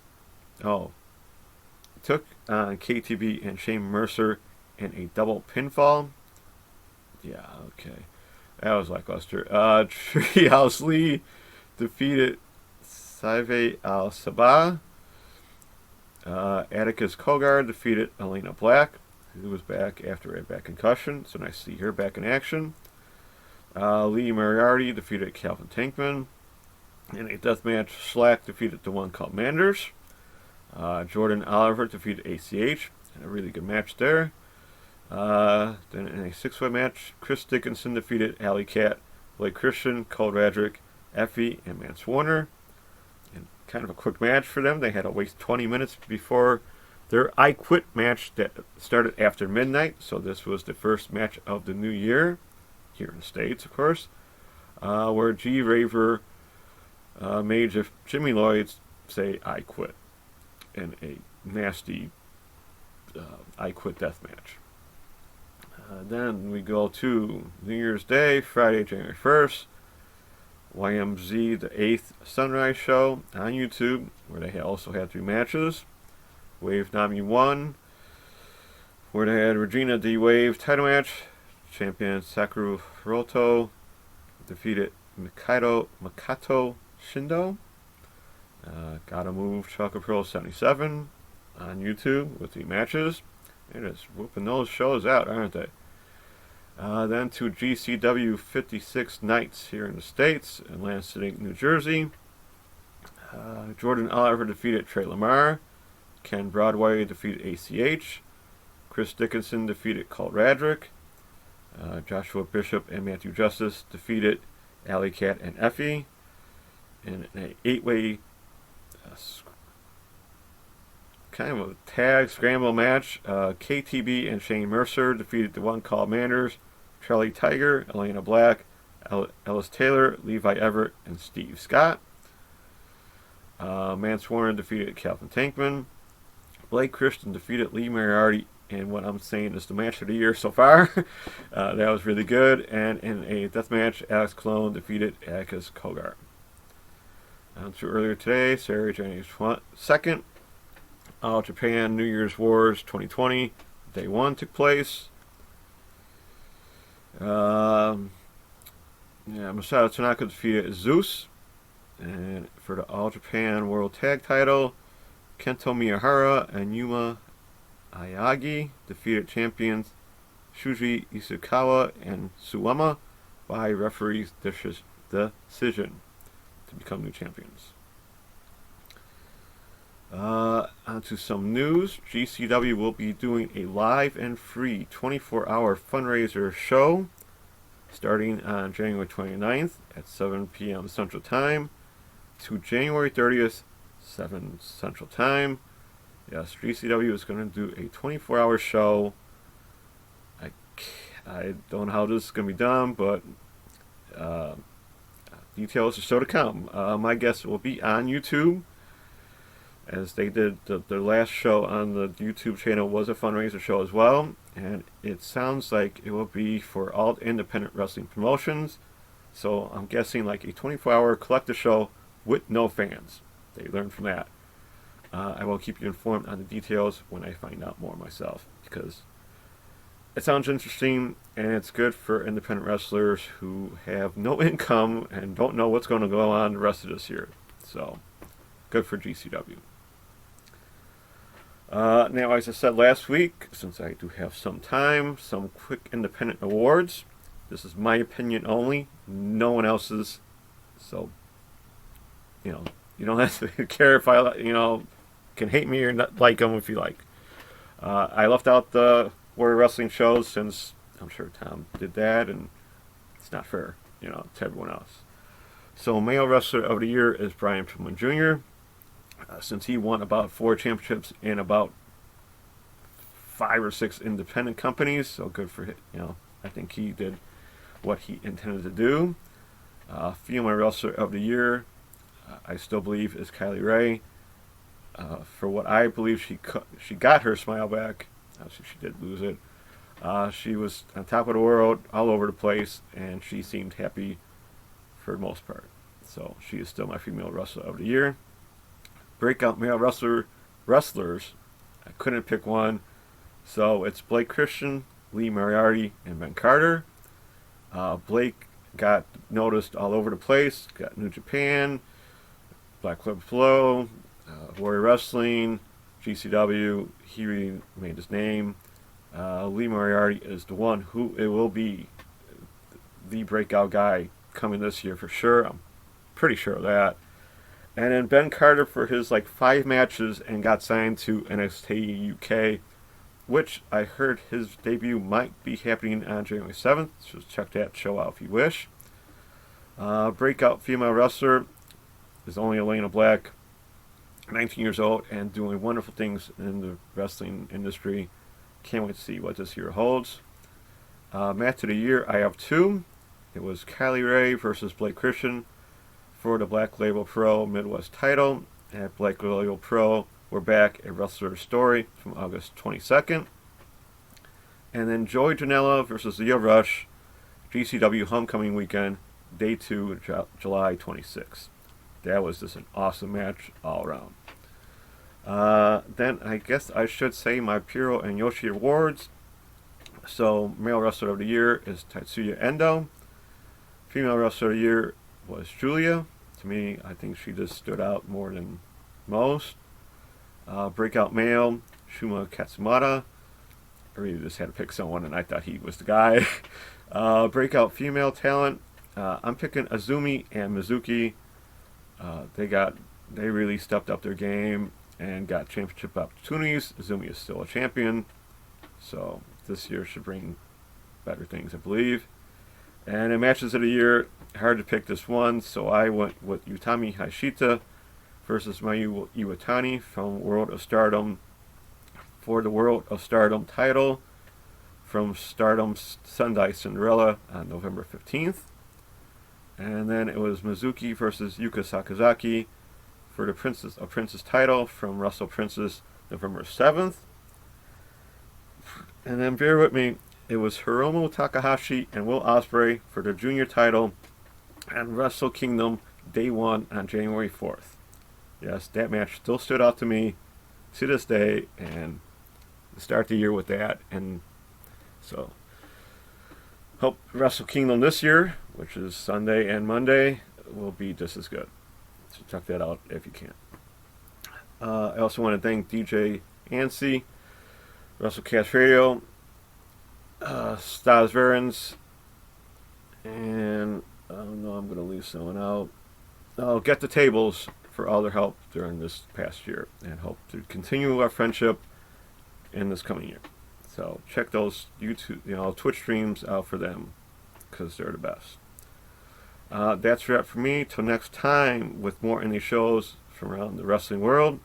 Took on KTB and Shane Mercer in a double pinfall. Yeah, okay. That was lackluster. Treehouse Lee defeated Saive Al-Sabah. Atticus Kogar defeated Elena Black, who was back after a back concussion. So nice to see her back in action. Lee Moriarty defeated Calvin Tankman. In a deathmatch, Slack defeated the One Called Manders. Jordan Oliver defeated ACH. A really good match there. Then in a six-way match, Chris Dickinson defeated Alley Cat, Blake Christian, Cole Radrick, Effie, and Mance Warner. And kind of a quick match for them. They had to waste 20 minutes before their I Quit match that started after midnight. So this was the first match of the new year, here in the States, of course, where G. Raver made Jimmy Lloyd say I Quit in a nasty I Quit death match. Then we go to New Year's Day, Friday, January 1st. YMZ, the 8th Sunrise Show on YouTube, where they also had 3 matches. Wave Nami 1, where they had Regina D. Wave title match. Champion Sakura Hiroto defeated Makato Shindo. Gotta Move Chocolate Pro 77 on YouTube with 3 matches. They're just whooping those shows out, aren't they? Then to GCW 56 Nights here in the States, in Lansing, New Jersey. Jordan Oliver defeated Trey Lamar. Ken Broadway defeated ACH. Chris Dickinson defeated Colt Radrick. Joshua Bishop and Matthew Justice defeated Alley Cat and Effie. In an 8-way kind of a tag scramble match, KTB and Shane Mercer defeated the One Called Manders, Charlie Tiger, Elena Black, Ellis Taylor, Levi Everett, and Steve Scott. Mance Warner defeated Calvin Tankman. Blake Christian defeated Lee Moriarty in what I'm saying is the match of the year so far. That was really good. And in a death match, Alex Colon defeated Atticus Kogar. On to earlier today, Saturday, January 2nd. All Japan New Year's Wars 2020 Day 1 took place. Masato Tanaka defeated Zeus. And for the All Japan World Tag Title, Kento Miyahara and Yuma Ayagi defeated champions Shuji Isukawa and Suwama by referee's decision to become new champions. On to some news. GCW will be doing a live and free 24-hour fundraiser show starting on January 29th at 7 p.m. Central Time to January 30th, 7 Central Time. Yes, GCW is going to do a 24-hour show. I don't know how this is going to be done, but details are still to come. My guess will be on YouTube, as they did the last show on the YouTube channel was a fundraiser show as well, and it sounds like it will be for all independent wrestling promotions. So I'm guessing like a 24-hour collective show with no fans. They learned from that. I will keep you informed on the details when I find out more myself, because it sounds interesting and it's good for independent wrestlers who have no income and don't know what's going to go on the rest of this year. So good for GCW. Now, as I said last week, since I do have some time, some quick independent awards. This is my opinion only, no one else's. So, you don't have to care if I, can hate me or not like them if you like. I left out the Warrior Wrestling shows since I'm sure Tom did that, and it's not fair, to everyone else. So, Male Wrestler of the Year is Brian Pillman Jr. since he won about 4 championships in about 5 or 6 independent companies. So good for him. I think he did what he intended to do. Female Wrestler of the Year, I still believe, is Kylie Ray. For what I believe, she got her smile back. Obviously, she did lose it. She was on top of the world, all over the place, and she seemed happy for the most part. So she is still my Female Wrestler of the Year. Breakout Male Wrestlers, I couldn't pick one. So it's Blake Christian, Lee Moriarty, and Ben Carter. Blake got noticed all over the place. Got New Japan, Black Club Flow, Warrior Wrestling, GCW. He really made his name. Lee Moriarty is the one who it will be the breakout guy coming this year for sure. I'm pretty sure of that. And then Ben Carter for his 5 matches and got signed to NXTUK, which I heard his debut might be happening on January 7th. So check that show out if you wish. Breakout Female Wrestler is only Elena Black, 19 years old and doing wonderful things in the wrestling industry. Can't wait to see what this year holds. Match of the year, I have 2. It was Kylie Ray versus Blake Christian for the Black Label Pro Midwest title. At Black Label Pro, we're back at Wrestler's Story from August 22nd. And then Joey Janela versus Leo Rush, GCW Homecoming Weekend, Day 2, July 26th. That was just an awesome match all around. Then I guess I should say my Puro and Yoshi awards. So Male Wrestler of the Year is Tatsuya Endo. Female Wrestler of the Year was Julia. To me, I think she just stood out more than most. Breakout Male, Shuma Katsumata. I really just had to pick someone, and I thought he was the guy. Breakout Female Talent, I'm picking Azumi and Mizuki. They really stepped up their game and got championship opportunities. Azumi is still a champion, so this year should bring better things, I believe. And in matches of the year, hard to pick this one, so I went with Utami Hayashita versus Mayu Iwatani from World of Stardom for the World of Stardom title from Stardom's Sendai Cinderella on November 15th. And then it was Mizuki versus Yuka Sakazaki for the Princess of Princess title from Wrestle Princess November 7th. And then bear with me, it was Hiromu Takahashi and Will Ospreay for the junior title and Wrestle Kingdom Day 1 on January 4th. Yes, that match still stood out to me to this day, and start the year with that. And so hope Wrestle Kingdom this year, which is Sunday and Monday, will be just as good. So check that out if you can. I also want to thank DJ Ansi, WrestleCast Radio, Stas Verens, and I don't know, I'm going to leave someone out. I'll Get the Tables for all their help during this past year, and hope to continue our friendship in this coming year. So check those YouTube, Twitch streams out for them, because they're the best. That's a wrap for me. Till next time with more indie shows from around the wrestling world.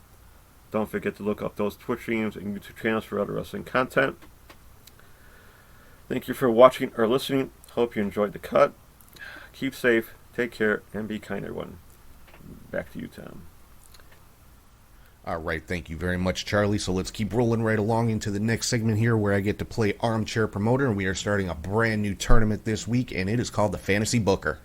Don't forget to look up those Twitch streams and YouTube channels for other wrestling content. Thank you for watching or listening. Hope you enjoyed the cut. Keep safe, take care, and be kind, everyone. Back to you, Tom. All right, thank you very much, Charlie. So let's keep rolling right along into the next segment here where I get to play Armchair Promoter, and we are starting a brand new tournament this week, and it is called the Fantasy Booker.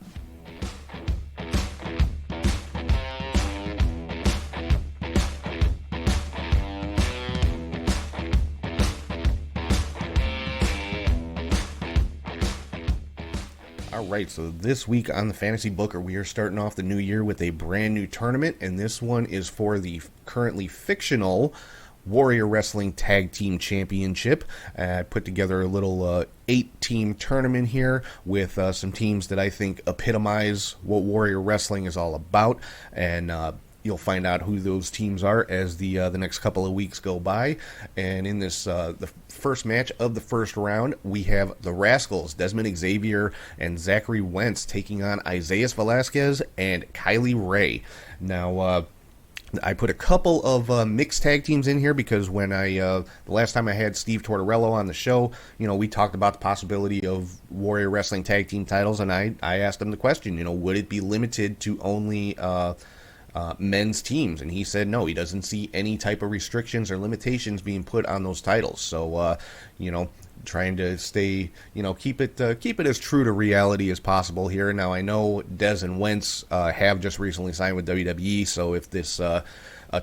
Alright, so this week on the Fantasy Booker, we are starting off the new year with a brand new tournament, and this one is for the currently fictional Warrior Wrestling Tag Team Championship. I put together a little 8-team tournament here with some teams that I think epitomize what Warrior Wrestling is all about, and you'll find out who those teams are as the next couple of weeks go by. And in this the first match of the first round, we have the Rascals, Desmond Xavier and Zachary Wentz, taking on Isaias Velasquez and Kylie Ray. Now, I put a couple of mixed tag teams in here because when the last time I had Steve Tortorello on the show, we talked about the possibility of Warrior Wrestling tag team titles, and I asked him the question, would it be limited to only men's teams? And he said no, he doesn't see any type of restrictions or limitations being put on those titles. So, trying to stay, keep it as true to reality as possible here. Now, I know Dez and Wentz have just recently signed with WWE, so if this a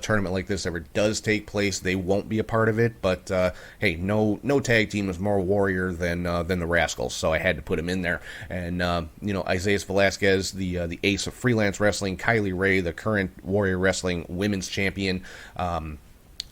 tournament like this ever does take place, they won't be a part of it. But hey, no tag team is more Warrior than the Rascals, so I had to put him in there. And Isaiah Velasquez, the ace of freelance wrestling, Kylie Ray, the current Warrior Wrestling women's champion.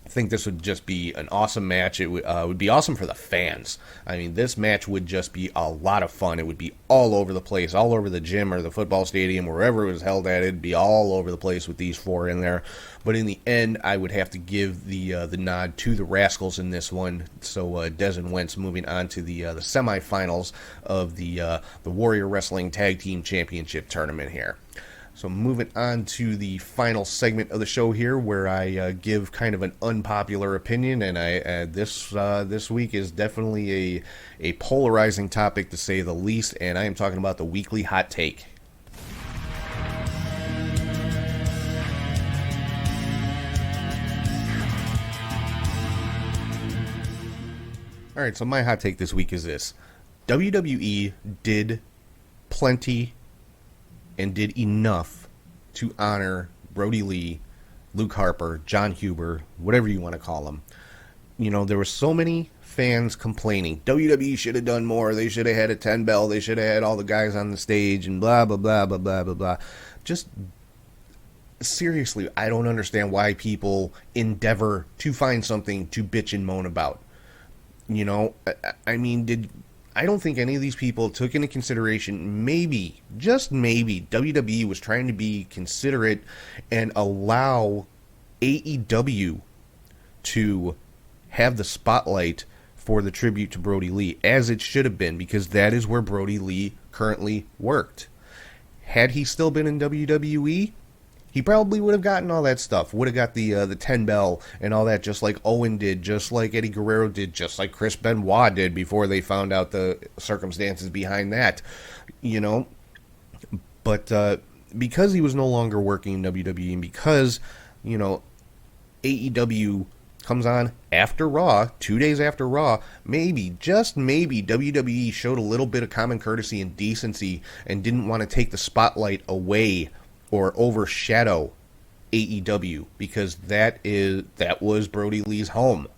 I think this would just be an awesome match. It would be awesome for the fans. I mean, this match would just be a lot of fun. It would be all over the place, all over the gym or the football stadium, wherever it was held at. It'd be all over the place with these four in there. But in the end, I would have to give the nod to the Rascals in this one. So Dez and Wentz moving on to the semifinals of the Warrior Wrestling Tag Team Championship tournament here. So moving on to the final segment of the show here, where I give kind of an unpopular opinion, and this week is definitely a polarizing topic to say the least, and I am talking about the weekly hot take. All right, so my hot take this week is this: WWE did plenty and did enough to honor Brodie Lee, Luke Harper, Jon Huber, whatever you want to call them. There were so many fans complaining, WWE should have done more, they should have had a 10 bell, they should have had all the guys on the stage, and blah, blah, blah, blah, blah, blah, blah. Just, seriously, I don't understand why people endeavor to find something to bitch and moan about. I don't think any of these people took into consideration, maybe, just maybe, WWE was trying to be considerate and allow AEW to have the spotlight for the tribute to Brodie Lee, as it should have been, because that is where Brodie Lee currently worked. Had he still been in WWE, he probably would have gotten all that stuff. Would have got the 10 bell and all that, just like Owen did, just like Eddie Guerrero did, just like Chris Benoit did before they found out the circumstances behind that. But because he was no longer working in WWE, and because, AEW comes on after Raw, 2 days after Raw, maybe, just maybe, WWE showed a little bit of common courtesy and decency and didn't want to take the spotlight away or overshadow AEW, because that was Brodie Lee's home.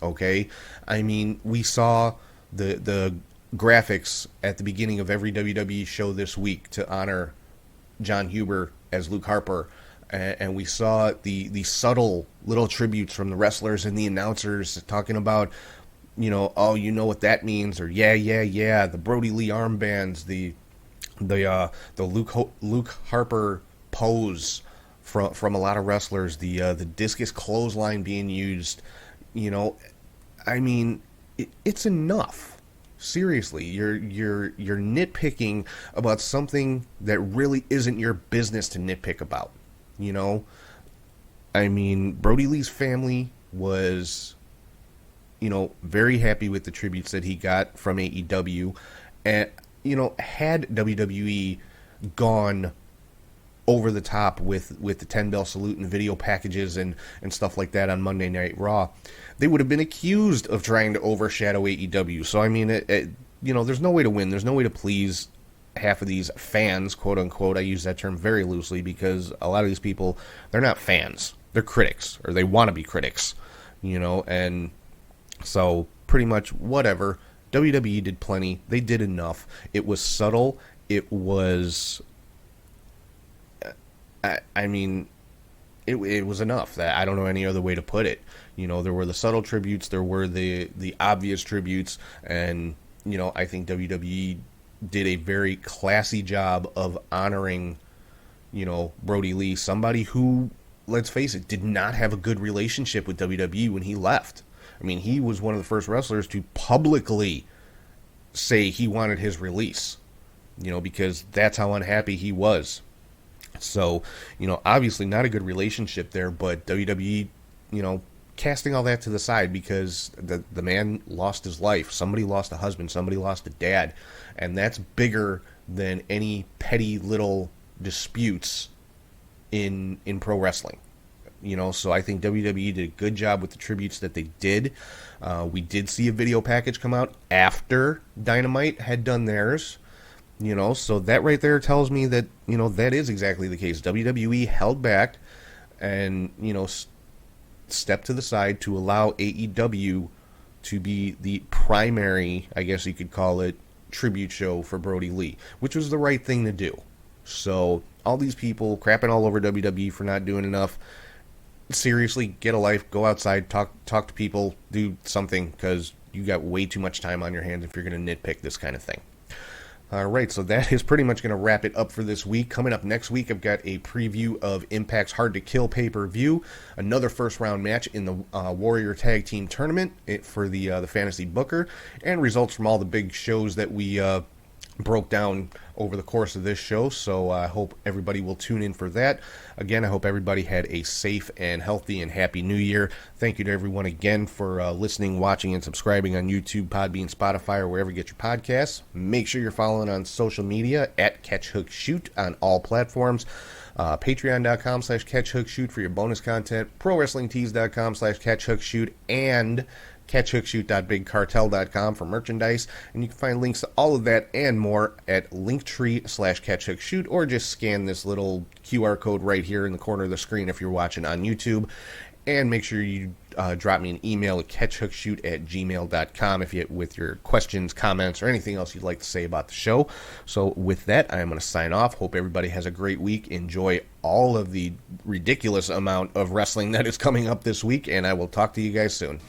Okay? I mean, we saw the graphics at the beginning of every WWE show this week to honor Jon Huber as Luke Harper, and we saw the subtle little tributes from the wrestlers and the announcers talking about, oh, you know what that means, or yeah, the Brodie Lee armbands, the Luke Harper pose from a lot of wrestlers, the discus clothesline being used. It's enough. Seriously, you're nitpicking about something that really isn't your business to nitpick about. Brodie Lee's family was, very happy with the tributes that he got from AEW, and had WWE gone over the top with the 10 bell salute and video packages and stuff like that on Monday Night Raw, they would have been accused of trying to overshadow AEW. So there's no way to win. There's no way to please half of these fans, quote unquote. I use that term very loosely because a lot of these people, they're not fans. They're critics, or they want to be critics, and so pretty much whatever. WWE did plenty. They did enough. It was subtle. It was, it was enough. That I don't know any other way to put it. There were the subtle tributes. There were the obvious tributes. And, I think WWE did a very classy job of honoring, Brodie Lee, somebody who, let's face it, did not have a good relationship with WWE when he left. He was one of the first wrestlers to publicly say he wanted his release, because that's how unhappy he was So, obviously not a good relationship there, but WWE, casting all that to the side because the man lost his life. Somebody lost a husband, somebody lost a dad, and that's bigger than any petty little disputes in pro wrestling. So I think WWE did a good job with the tributes that they did. We did see a video package come out after Dynamite had done theirs. So that right there tells me that, that is exactly the case. WWE held back and, stepped to the side to allow AEW to be the primary, I guess you could call it, tribute show for Brodie Lee, which was the right thing to do. So all these people crapping all over WWE for not doing enough, seriously, get a life, go outside, talk to people, do something, because you got way too much time on your hands if you're going to nitpick this kind of thing. All right, so that is pretty much going to wrap it up for this week. Coming up next week, I've got a preview of Impact's Hard to Kill pay-per-view, another first-round match in the Warrior Tag Team Tournament for the Fantasy Booker, and results from all the big shows that we broke down over the course of this show. So I hope everybody will tune in for that. Again, I hope everybody had a safe and healthy and happy new year. Thank you to everyone again for listening, watching, and subscribing on YouTube, Podbean, Spotify, or wherever you get your podcasts. Make sure you're following on social media at catchhookshoot on all platforms. Patreon.com/catchhookshoot for your bonus content, ProWrestlingTees.com/catchhookshoot, and catchhookshoot.bigcartel.com for merchandise, and you can find links to all of that and more at linktree/catchhookshoot, or just scan this little QR code right here in the corner of the screen if you're watching on YouTube. And make sure you drop me an email at catchhookshoot@gmail.com with your questions, comments, or anything else you'd like to say about the show. So with that, I am going to sign off. Hope everybody has a great week. Enjoy all of the ridiculous amount of wrestling that is coming up this week, and I will talk to you guys soon.